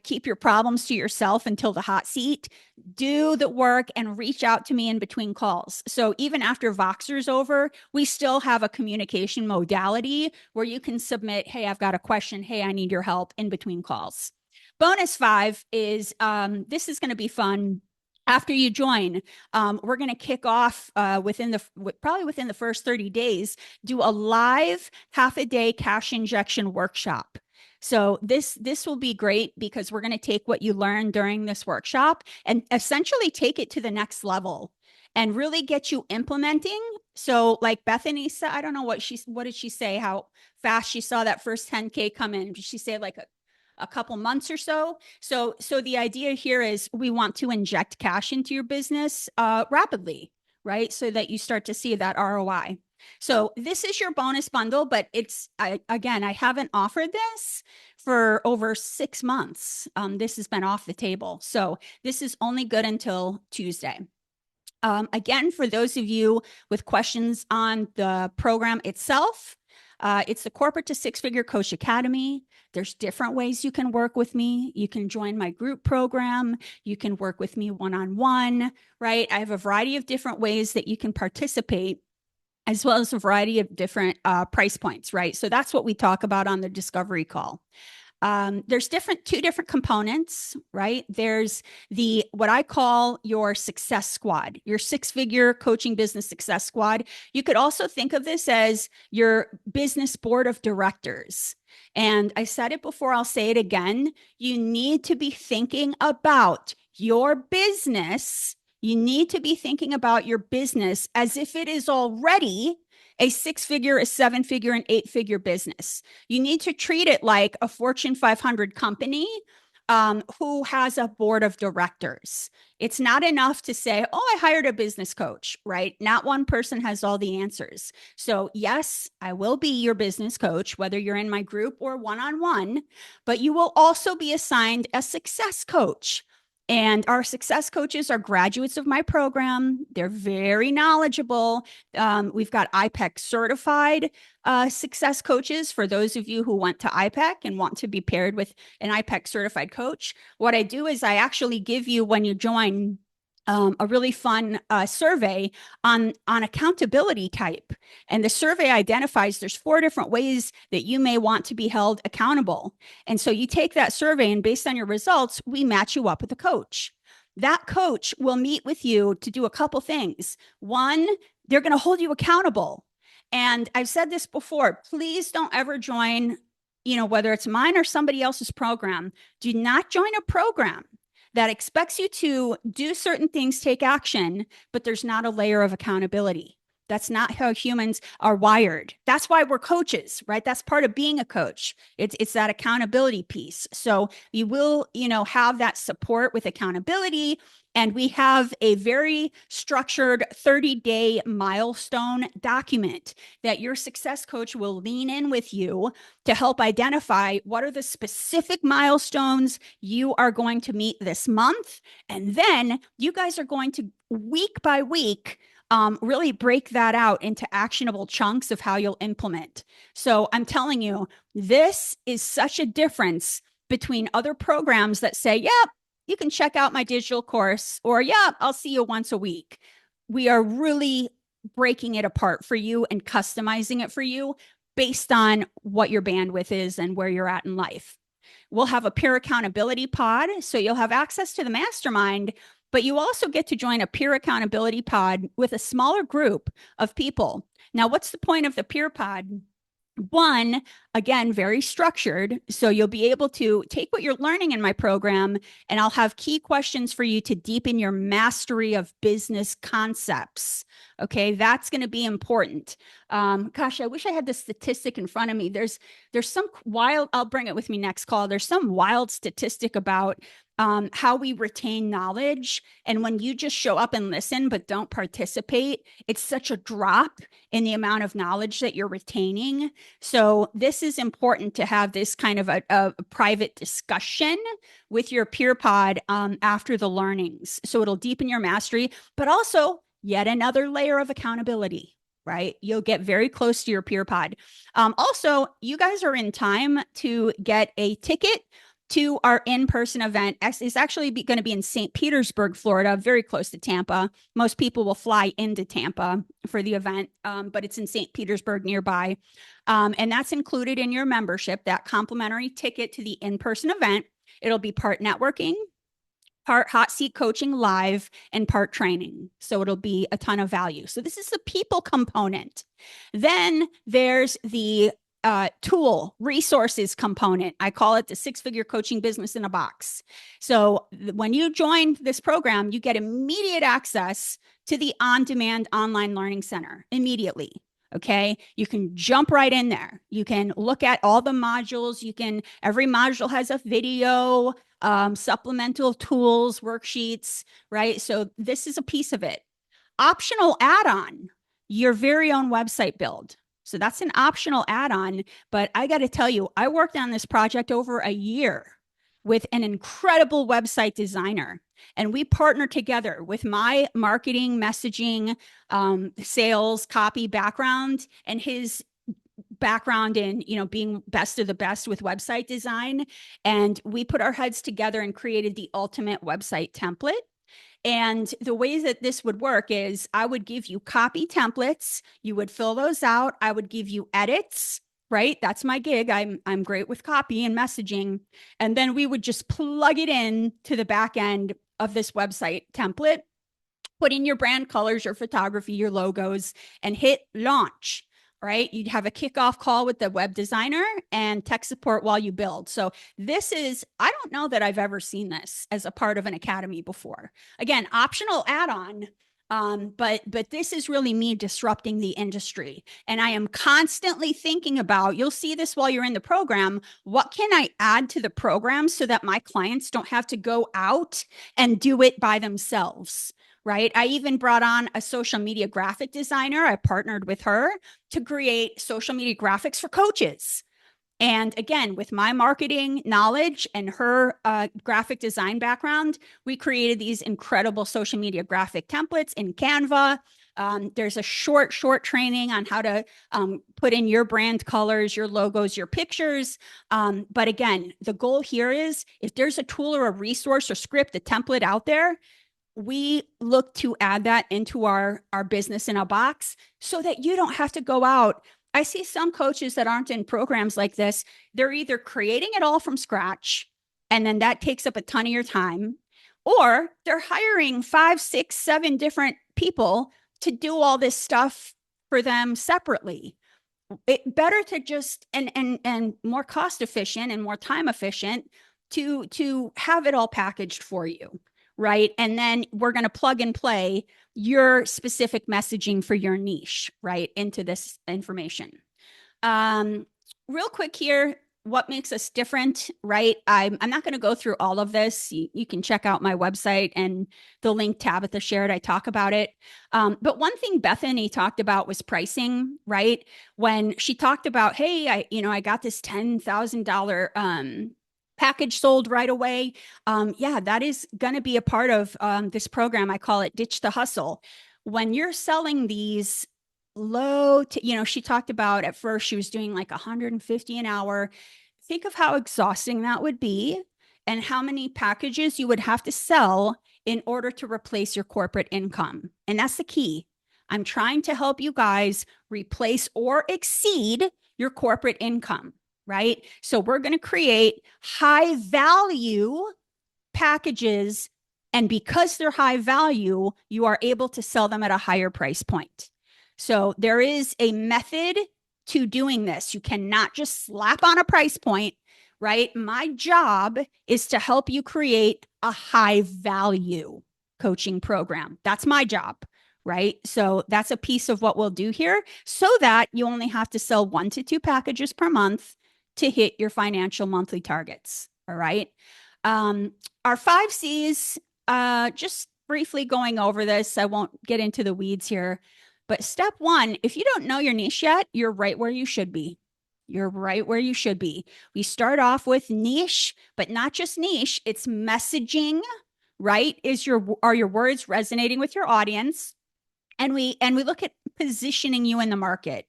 keep your problems to yourself until the hot seat. Do the work and reach out to me in between calls. So even after Voxer's over, we still have a communication modality where you can submit, hey, I've got a question. Hey, I need your help in between calls. Bonus 5 is this is going to be fun. After you join, we're going to kick off within the first 30 days, do a live half-a-day cash injection workshop. So this will be great because we're going to take what you learned during this workshop and essentially take it to the next level and really get you implementing. So like Bethany said, I don't know what did she say, how fast she saw that first 10K come in. Did she say like a couple months or so? So the idea here is we want to inject cash into your business rapidly, right? So that you start to see that ROI. So this is your bonus bundle, but I haven't offered this for over 6 months. This has been off the table. So this is only good until Tuesday. Again, for those of you with questions on the program itself, it's the Corporate to Six-Figure Coach Academy. There's different ways you can work with me. You can join my group program. You can work with me one-on-one, right? I have a variety of different ways that you can participate. as well as a variety of different price points, right? So that's what we talk about on the discovery call. There's two different components, right? There's the what I call your success squad, your six-figure coaching business success squad. You could also think of this as your business board of directors. And I said it before, I'll say it again. You need to be thinking about your business. You need to be thinking about your business as if it is already a six-figure, a seven-figure, an eight-figure business. You need to treat it like a Fortune 500 company who has a board of directors. It's not enough to say, oh, I hired a business coach, right? Not one person has all the answers. So, yes, I will be your business coach, whether you're in my group or one-on-one, but you will also be assigned a success coach. And our success coaches are graduates of my program. They're very knowledgeable. We've got IPEC certified success coaches for those of you who went to IPEC and want to be paired with an IPEC certified coach. What I do is I actually give you, when you join, a really fun survey on accountability type. And the survey identifies there's 4 different ways that you may want to be held accountable. And so you take that survey, and based on your results, we match you up with a coach. That coach will meet with you to do a couple things. One, they're going to hold you accountable. And I've said this before, please don't ever join, whether it's mine or somebody else's program, do not join a program that expects you to do certain things, take action, but there's not a layer of accountability. That's not how humans are wired. That's why we're coaches, right? That's part of being a coach. It's that accountability piece. So you will, have that support with accountability. And we have a very structured 30-day milestone document that your success coach will lean in with you to help identify what are the specific milestones you are going to meet this month. And then you guys are going to, week by week, really break that out into actionable chunks of how you'll implement. So I'm telling you, this is such a difference between other programs that say, yep, you can check out my digital course, or yeah, I'll see you once a week. We are really breaking it apart for you and customizing it for you based on what your bandwidth is and where you're at in life. We'll have a peer accountability pod, so you'll have access to the mastermind, but you also get to join a peer accountability pod with a smaller group of people. Now, what's the point of the peer pod? One, again, very structured. So you'll be able to take what you're learning in my program, and I'll have key questions for you to deepen your mastery of business concepts. Okay, that's going to be important. Gosh, I wish I had the statistic in front of me. There's some wild, I'll bring it with me next call. There's some wild statistic about how we retain knowledge. And when you just show up and listen, but don't participate, it's such a drop in the amount of knowledge that you're retaining. So this is important to have this kind of a private discussion with your peer pod after the learnings. So it'll deepen your mastery, but also yet another layer of accountability, right? You'll get very close to your peer pod. Also, you guys are in time to get a ticket to our in-person event. It's actually going to be in St. Petersburg, Florida, very close to Tampa. Most people will fly into Tampa for the event, but it's in St. Petersburg nearby. And that's included in your membership, that complimentary ticket to the in-person event. It'll be part networking, part hot seat coaching live, and part training. So it'll be a ton of value. So this is the people component. Then there's the tool resources component. I call it the 6-figure coaching business in a box. So when you join this program, you get immediate access to the on-demand online learning center immediately. Okay. You can jump right in there. You can look at all the modules. Every module has a video, supplemental tools, worksheets, right? So this is a piece of it. Optional add-on, your very own website build. So that's an optional add-on, but I got to tell you, I worked on this project over a year with an incredible website designer, and we partnered together with my marketing, messaging, sales, copy background, and his background in, being best of the best with website design. And we put our heads together and created the ultimate website template. And the way that this would work is I would give you copy templates. You would fill those out. I would give you edits, right? That's my gig. I'm great with copy and messaging. And then we would just plug it in to the back end of this website template, put in your brand colors, your photography, your logos, and hit launch. Right? You'd have a kickoff call with the web designer and tech support while you build. So this is, I don't know that I've ever seen this as a part of an academy before. Again, optional add-on, but this is really me disrupting the industry. And I am constantly thinking about, you'll see this while you're in the program, what can I add to the program so that my clients don't have to go out and do it by themselves? Right. I even brought on a social media graphic designer. I partnered with her to create social media graphics for coaches. And again, with my marketing knowledge and her graphic design background, we created these incredible social media graphic templates in Canva. There's a short training on how to put in your brand colors, your logos, your pictures. But again, the goal here is if there's a tool or a resource or script, a template out there, we look to add that into our business in a box so that you don't have to go out. I see some coaches that aren't in programs like this. They're either creating it all from scratch, and then that takes up a ton of your time, or they're hiring 5, 6, 7 different people to do all this stuff for them separately. It better to just and more cost efficient and more time efficient to have it all packaged for you, right? And then we're going to plug and play your specific messaging for your niche, right, into this information. Real quick here, what makes us different, right? I'm not going to go through all of this. You can check out my website and the link Tabitha shared. I talk about it. But one thing Bethany talked about was pricing, right? When she talked about, hey, I got this $10,000 package sold right away. Yeah, that is going to be a part of this program. I call it Ditch the Hustle. When you're selling these low to, she talked about at first she was doing like 150 an hour. Think of how exhausting that would be and how many packages you would have to sell in order to replace your corporate income. And that's the key. I'm trying to help you guys replace or exceed your corporate income, right? So we're going to create high value packages. And because they're high value, you are able to sell them at a higher price point. So there is a method to doing this. You cannot just slap on a price point, right? My job is to help you create a high value coaching program. That's my job, right? So that's a piece of what we'll do here so that you only have to sell 1 to 2 packages per month to hit your financial monthly targets. All right. Our 5 C's, just briefly going over this. I won't get into the weeds here. But step 1, if you don't know your niche yet, you're right where you should be. You're right where you should be. We start off with niche, but not just niche, it's messaging, right? Are your words resonating with your audience? And we look at positioning you in the market,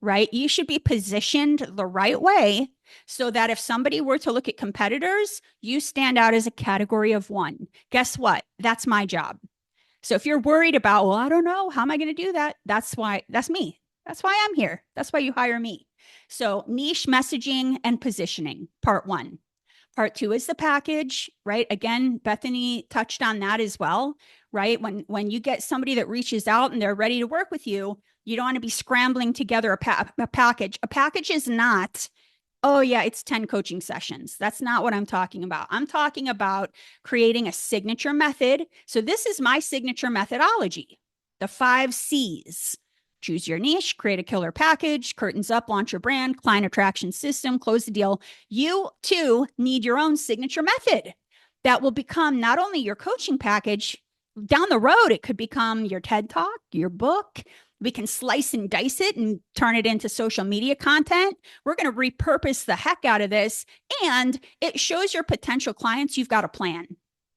right? You should be positioned the right way so that if somebody were to look at competitors, you stand out as a category of one. Guess what? That's my job. So if you're worried about, well, I don't know, how am I going to do that? That's me. That's why I'm here. That's why you hire me. So niche messaging and positioning, part 1. Part 2 is the package, right? Again, Bethany touched on that as well, right? When you get somebody that reaches out and they're ready to work with you, you don't want to be scrambling together a package. A package is not, oh yeah, it's 10 coaching sessions. That's not what I'm talking about. I'm talking about creating a signature method. So this is my signature methodology, the 5 C's. Choose your niche, create a killer package, curtains up, launch your brand, client attraction system, close the deal. You too need your own signature method that will become not only your coaching package, down the road, it could become your TED Talk, your book. We can slice and dice it and turn it into social media content. We're going to repurpose the heck out of this. And it shows your potential clients you've got a plan.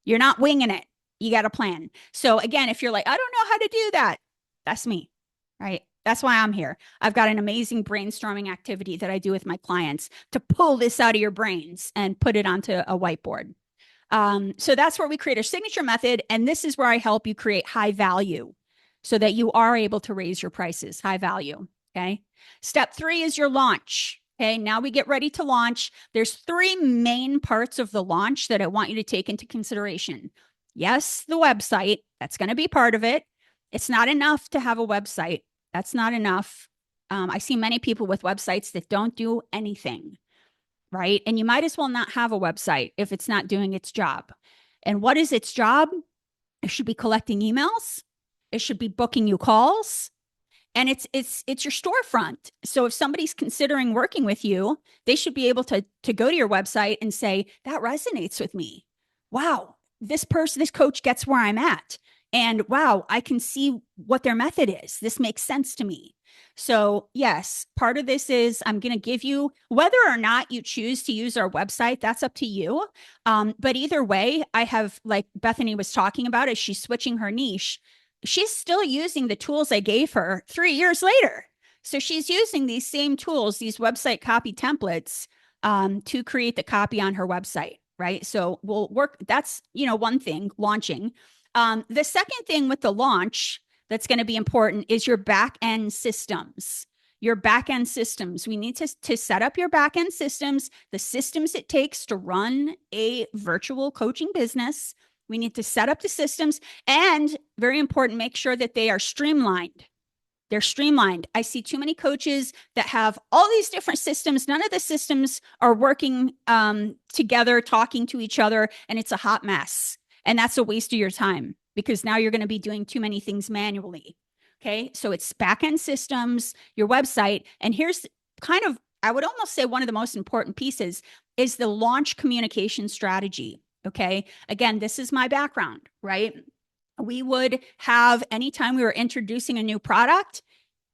You're not winging it. You got a plan. So again, if you're like, I don't know how to do that, that's me, right? That's why I'm here. I've got an amazing brainstorming activity that I do with my clients to pull this out of your brains and put it onto a whiteboard. So that's where we create our signature method. And this is where I help you create high value so that you are able to raise your prices, high value. Okay. Step 3 is your launch. Okay. Now we get ready to launch. There's 3 main parts of the launch that I want you to take into consideration. Yes, the website, that's going to be part of it. It's not enough to have a website. That's not enough. I see many people with websites that don't do anything, right? And you might as well not have a website if it's not doing its job. And what is its job? It should be collecting emails. It should be booking you calls. And it's your storefront. So if somebody's considering working with you, they should be able to go to your website and say, that resonates with me. Wow, this person, this coach gets where I'm at. And wow, I can see what their method is. This makes sense to me. So, yes, part of this is I'm going to give you, whether or not you choose to use our website, that's up to you. But either way, I have, like Bethany was talking about, as she's switching her niche, she's still using the tools I gave her 3 years later. So she's using these same tools, these website copy templates, to create the copy on her website, right? So we'll work. That's, one thing, launching. The second thing with the launch that's going to be important is your back end systems. Your back end systems. We need to set up your back end systems, the systems it takes to run a virtual coaching business. We need to set up the systems, and very important, make sure that they are streamlined. They're streamlined. I see too many coaches that have all these different systems. None of the systems are working together, talking to each other, and it's a hot mess. And that's a waste of your time because now you're going to be doing too many things manually. Okay. So it's back-end systems, your website. And here's kind of, I would almost say one of the most important pieces is the launch communication strategy. Okay. Again, this is my background, right? We would have, anytime we were introducing a new product,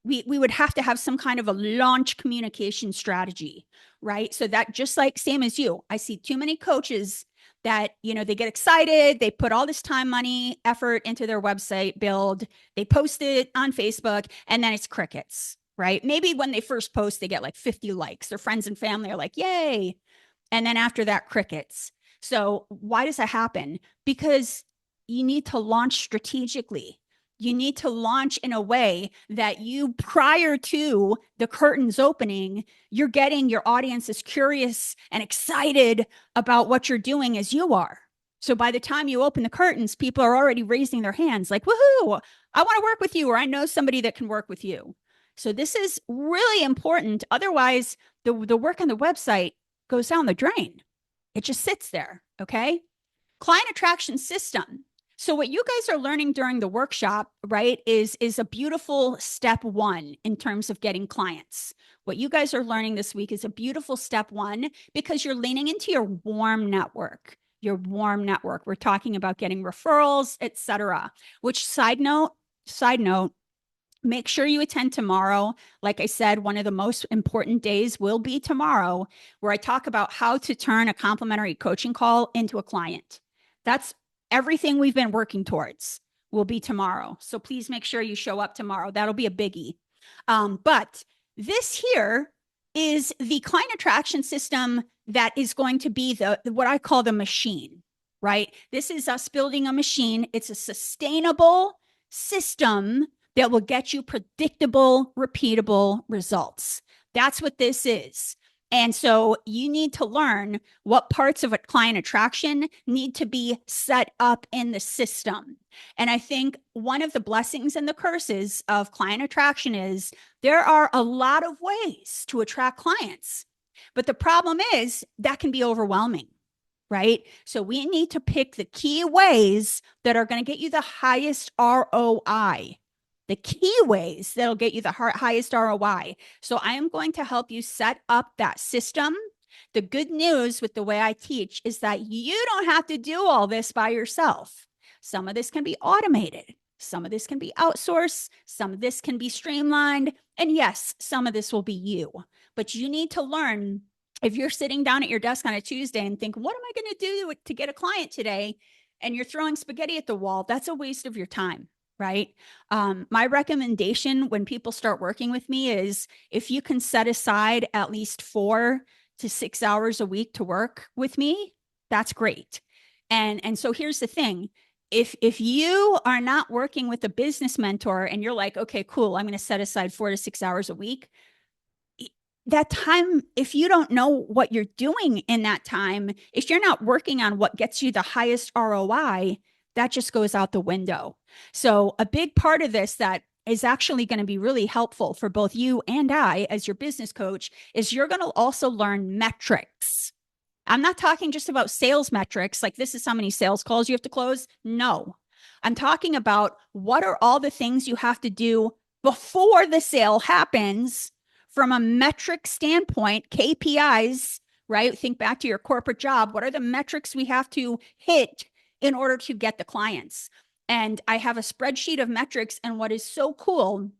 we would have to have some kind of a launch communication strategy, right? So that, just like same as you, I see too many coaches that, they get excited, they put all this time, money, effort into their website build, they post it on Facebook, and then it's crickets, right? Maybe when they first post, they get like 50 likes. Their friends and family are like, yay. And then after that, crickets. So why does that happen? Because you need to launch strategically. You need to launch in a way that you, prior to the curtains opening, you're getting your audience as curious and excited about what you're doing as you are. So by the time you open the curtains, people are already raising their hands like, woohoo, I want to work with you, or I know somebody that can work with you. So this is really important. Otherwise, the work on the website goes down the drain. It just sits there. Okay. Client attraction system. So what you guys are learning during the workshop, right, is a beautiful step 1 in terms of getting clients. What you guys are learning this week is a beautiful step 1 because you're leaning into your warm network. Your warm network. We're talking about getting referrals, etc. Which side note, make sure you attend tomorrow. Like I said, one of the most important days will be tomorrow, where I talk about how to turn a complimentary coaching call into a client. That's everything we've been working towards will be tomorrow. So please make sure you show up tomorrow. That'll be a biggie. But this here is the client attraction system that is going to be what I call the machine, right? This is us building a machine. It's a sustainable system that will get you predictable, repeatable results. That's what this is. And so you need to learn what parts of a client attraction need to be set up in the system. And I think one of the blessings and the curses of client attraction is there are a lot of ways to attract clients. But the problem is that can be overwhelming, right? So we need to pick the key ways that are going to get you the highest ROI. The key ways that'll get you the highest ROI. So I am going to help you set up that system. The good news with the way I teach is that you don't have to do all this by yourself. Some of this can be automated. Some of this can be outsourced. Some of this can be streamlined. And yes, some of this will be you. But you need to learn, if you're sitting down at your desk on a Tuesday and think, what am I going to do to get a client today? And you're throwing spaghetti at the wall, that's a waste of your time. Right? My recommendation when people start working with me is if you can set aside at least 4 to 6 hours a week to work with me, that's great. And so here's the thing. If you are not working with a business mentor and you're like, okay, cool, I'm going to set aside 4 to 6 hours a week, that time, if you don't know what you're doing in that time, if you're not working on what gets you the highest ROI, that just goes out the window. So a big part of this that is actually going to be really helpful for both you and I as your business coach is you're going to also learn metrics. I'm not talking just about sales metrics, like this is how many sales calls you have to close. No, I'm talking about what are all the things you have to do before the sale happens from a metric standpoint, KPIs, right? Think back to your corporate job. What are the metrics we have to hit in order to get the clients? And I have a spreadsheet of metrics. And what is so cool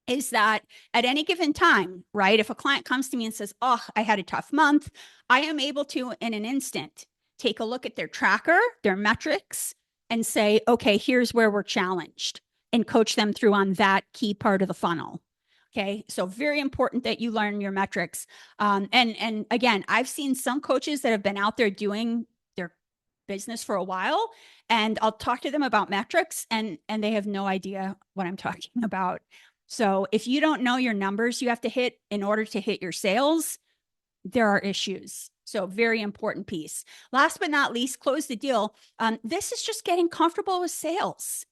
is that at any given time, right? If a client comes to me and says, oh, I had a tough month, I am able to, in an instant, take a look at their tracker, their metrics, and say, okay, here's where we're challenged, and coach them through on that key part of the funnel. Okay. So very important that you learn your metrics. And again, I've seen some coaches that have been out there doing their business for a while, and I'll talk to them about metrics and they have no idea what I'm talking about. So if you don't know your numbers you have to hit in order to hit your sales, there are issues. So very important piece. Last but not least, close the deal. This is just getting comfortable with sales.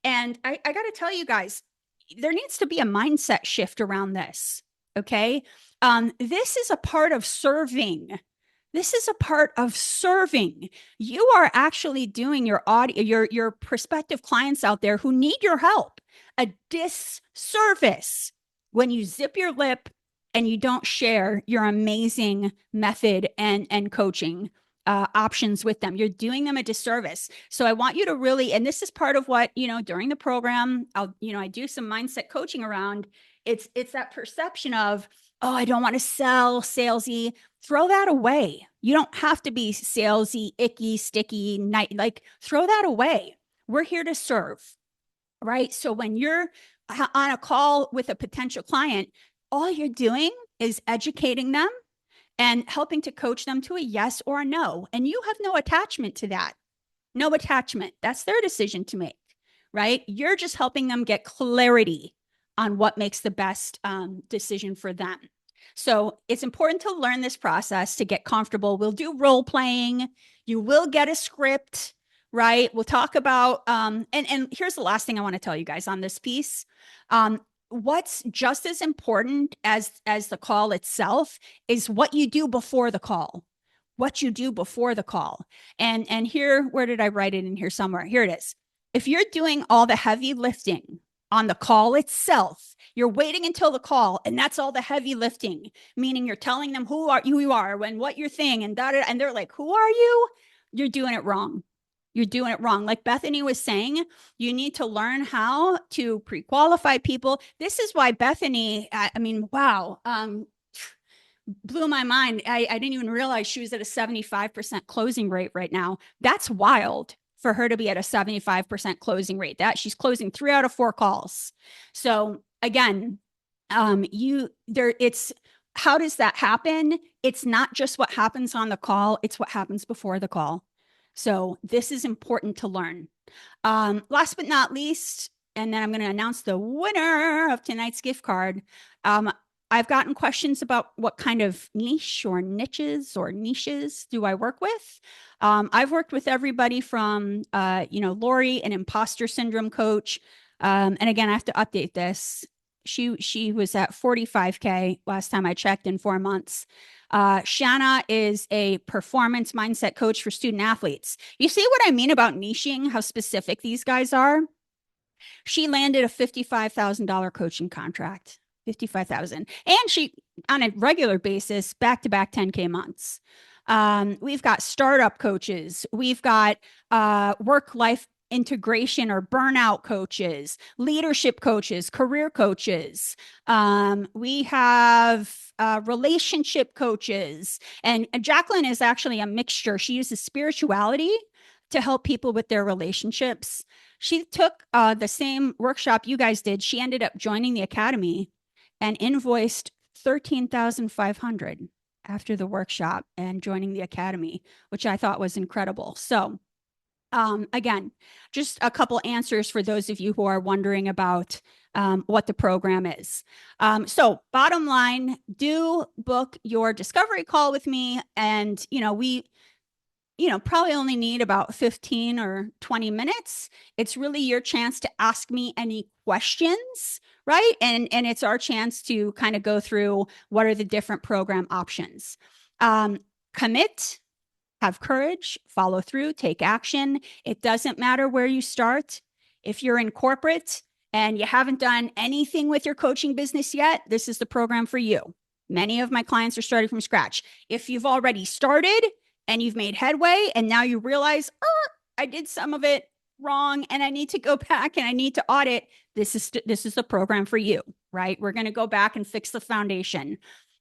And I got to tell you guys, there needs to be a mindset shift around this. Okay. This is a part of serving. This is a part of serving. You are actually doing your prospective clients out there who need your help a disservice when you zip your lip and you don't share your amazing method and coaching options with them. You're doing them a disservice. So I want you to really, and this is part of what, during the program, I do some mindset coaching around. It's that perception of, oh, I don't want to sell, salesy. Throw that away. You don't have to be salesy, icky, sticky, like throw that away. We're here to serve, right? So when you're on a call with a potential client, all you're doing is educating them and helping to coach them to a yes or a no. And you have no attachment to that. No attachment. That's their decision to make, right? You're just helping them get clarity on what makes the best decision for them. So it's important to learn this process to get comfortable. We'll do role playing. You will get a script, right? We'll talk about, and here's the last thing I want to tell you guys on this piece. What's just as important as the call itself is what you do before the call. What you do before the call. And here, where did I write it in here somewhere? Here it is. If you're doing all the heavy lifting on the call itself, you're waiting until the call, and that's all the heavy lifting, meaning you're telling them who you are and what your thing and and they're like, who are you? You're doing it wrong. You're doing it wrong. Like Bethany was saying, you need to learn how to pre-qualify people. This is why Bethany, I mean, wow, blew my mind. I didn't even realize she was at a 75% closing rate right now. That's wild for her to be at a 75% closing rate. That she's closing 3 out of 4 calls. So again, it's how does that happen? It's not just what happens on the call, it's what happens before the call. So this is important to learn. Last but not least, and then I'm going to announce the winner of tonight's gift card. I've gotten questions about what kind of niche or niches do I work with. I've worked with everybody from, Lori, an imposter syndrome coach. And again, I have to update this. She was at 45K last time I checked in 4 months. Shanna is a performance mindset coach for student athletes. You see what I mean about niching, how specific these guys are? She landed a $55,000 coaching contract. 55,000. And she, on a regular basis, back-to-back 10K months. We've got startup coaches. We've got work-life integration or burnout coaches, leadership coaches, career coaches. We have relationship coaches. And Jacqueline is actually a mixture. She uses spirituality to help people with their relationships. She took the same workshop you guys did. She ended up joining the academy and invoiced $13,500 after the workshop and joining the academy, which I thought was incredible. So Again, just a couple answers for those of you who are wondering about what the program is. So bottom line, do book your discovery call with me. And, probably only need about 15 or 20 minutes. It's really your chance to ask me any questions, right? And it's our chance to kind of go through what are the different program options. Commit, have courage, follow through, take action. It doesn't matter where you start. If you're in corporate and you haven't done anything with your coaching business yet, this is the program for you. Many of my clients are starting from scratch. If you've already started and you've made headway and now you realize, oh, I did some of it wrong and I need to go back and I need to audit, this is the program for you, right? We're going to go back and fix the foundation.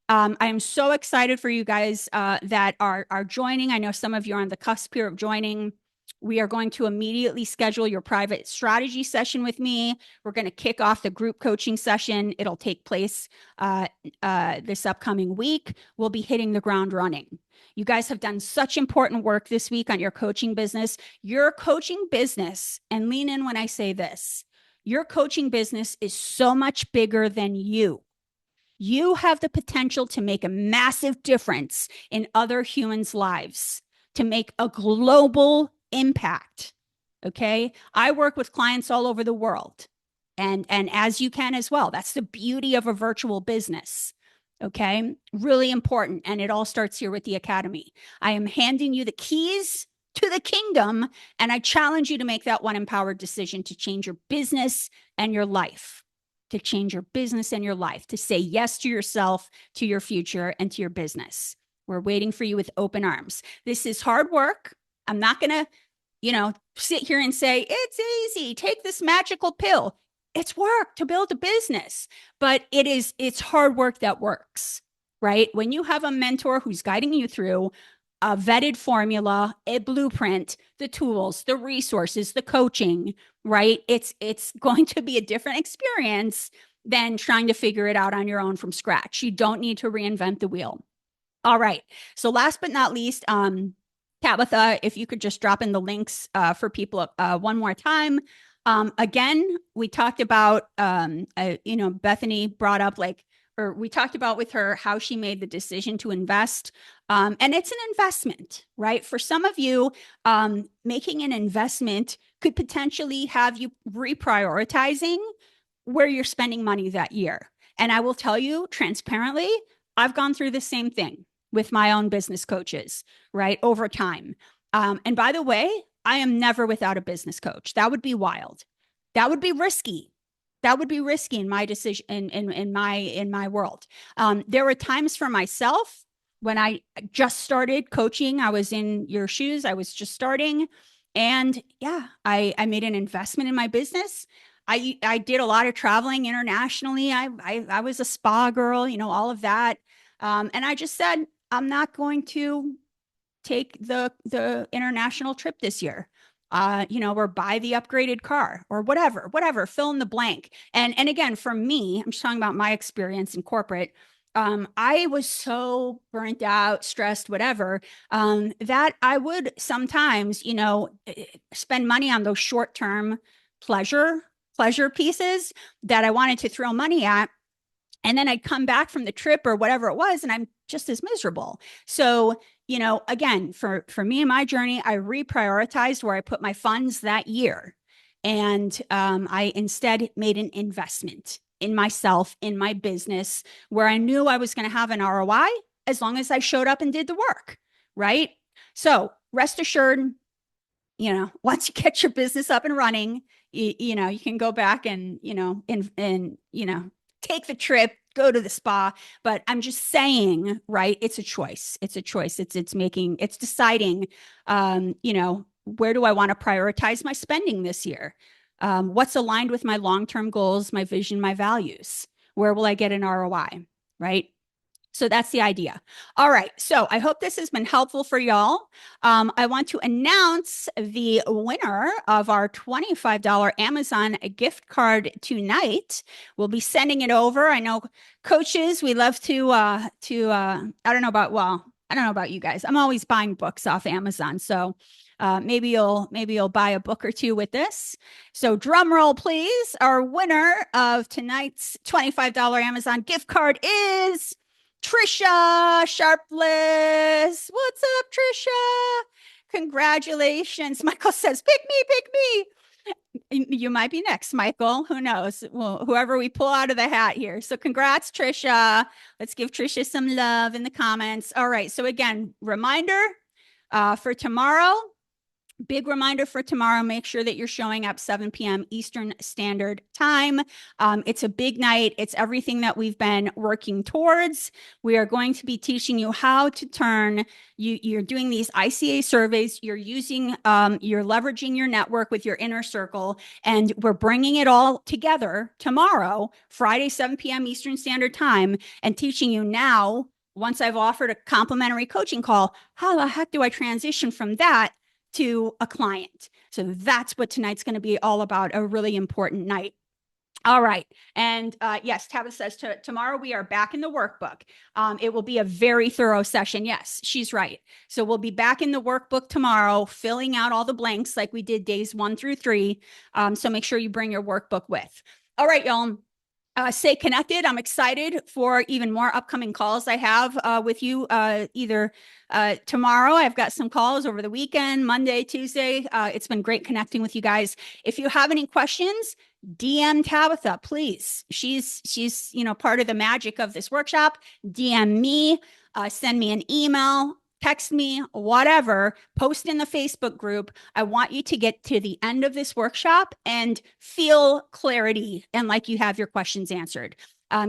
I am so excited for you guys that are joining. I know some of you are on the cusp here of joining. We are going to immediately schedule your private strategy session with me. We're going to kick off the group coaching session. It'll take place this upcoming week. We'll be hitting the ground running. You guys have done such important work this week on your coaching business. Your coaching business, and lean in when I say this, your coaching business is so much bigger than you. You have the potential to make a massive difference in other humans' lives, to make a global impact. Okay. I work with clients all over the world. And as you can as well. That's the beauty of a virtual business. Okay. Really important. And it all starts here with the Academy. I am handing you the keys to the kingdom. And I challenge you to make that one empowered decision to change your business and your life. To change your business and your life, to say yes to yourself, to your future, and to your business. We're waiting for you with open arms. This is hard work. I'm not going to, sit here and say, it's easy, take this magical pill. It's work to build a business, but it's hard work that works, right? When you have a mentor who's guiding you through a vetted formula, a blueprint, the tools, the resources, the coaching, right? It's going to be a different experience than trying to figure it out on your own from scratch. You don't need to reinvent the wheel. All right. So last but not least, Tabitha, if you could just drop in the links for people one more time. Again, we talked about, Bethany brought up or we talked about with her how she made the decision to invest. And it's an investment, right? For some of you, making an investment could potentially have you reprioritizing where you're spending money that year. And I will tell you transparently, I've gone through the same thing with my own business coaches, right? Over time. And by the way, I am never without a business coach. That would be wild. That would be risky. That would be risky in my decision in my world. There were times for myself when I just started coaching. I was in your shoes. I was just starting, and yeah, I made an investment in my business. I did a lot of traveling internationally. I was a spa girl, all of that. And I just said I'm not going to take the international trip this year. Or buy the upgraded car or whatever, fill in the blank. And again, for me, I'm just talking about my experience in corporate. I was so burnt out, stressed, whatever, that I would sometimes, spend money on those short-term pleasure pieces that I wanted to throw money at. And then I'd come back from the trip or whatever it was, and I'm just as miserable. So, again, for me and my journey, I reprioritized where I put my funds that year. And I instead made an investment in myself, in my business, where I knew I was going to have an ROI as long as I showed up and did the work. Right. So rest assured, once you get your business up and running, you can go back and, take the trip, go to the spa. But I'm just saying, right? It's a choice. It's a choice. It's deciding, where do I want to prioritize my spending this year? What's aligned with my long-term goals, my vision, my values? Where will I get an ROI? Right? So that's the idea. All right. So I hope this has been helpful for y'all. I want to announce the winner of our $25 Amazon gift card tonight. We'll be sending it over. I know coaches, we love to I don't know about, well, I don't know about you guys. I'm always buying books off Amazon. So maybe you'll buy a book or two with this. So drum roll, please. Our winner of tonight's $25 Amazon gift card is Trisha Sharpless. What's up, Trisha? Congratulations. Michael says, pick me. You might be next, Michael. Who knows? Well, whoever we pull out of the hat here. So congrats, Trisha. Let's give Trisha some love in the comments. All right. So again, reminder for tomorrow. Big reminder for tomorrow, make sure that you're showing up 7 p.m. Eastern Standard Time. It's a big night. It's everything that we've been working towards. We are going to be teaching you how to turn, you're doing these ICA surveys, you're leveraging your network with your inner circle, and we're bringing it all together tomorrow, Friday, 7 p.m. Eastern Standard Time, and teaching you now, once I've offered a complimentary coaching call, how the heck do I transition from that to a client? So that's what tonight's going to be all about, a really important night. All right. And yes, Tabitha says tomorrow we are back in the workbook. It will be a very thorough session. Yes, she's right. So we'll be back in the workbook tomorrow, filling out all the blanks like we did days 1 through 3. So make sure you bring your workbook with. All right, y'all. Stay connected. I'm excited for even more upcoming calls I have with you either tomorrow. I've got some calls over the weekend, Monday, Tuesday. It's been great connecting with you guys. If you have any questions, DM Tabitha, please. She's part of the magic of this workshop. DM me, send me an email, text me, whatever, post in the Facebook group. I want you to get to the end of this workshop and feel clarity and like you have your questions answered.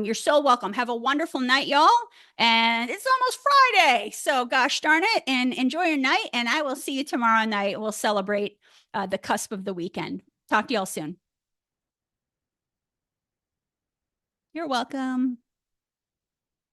You're so welcome. Have a wonderful night, y'all. And it's almost Friday. So gosh darn it. And enjoy your night. And I will see you tomorrow night. We'll celebrate the cusp of the weekend. Talk to y'all soon. You're welcome.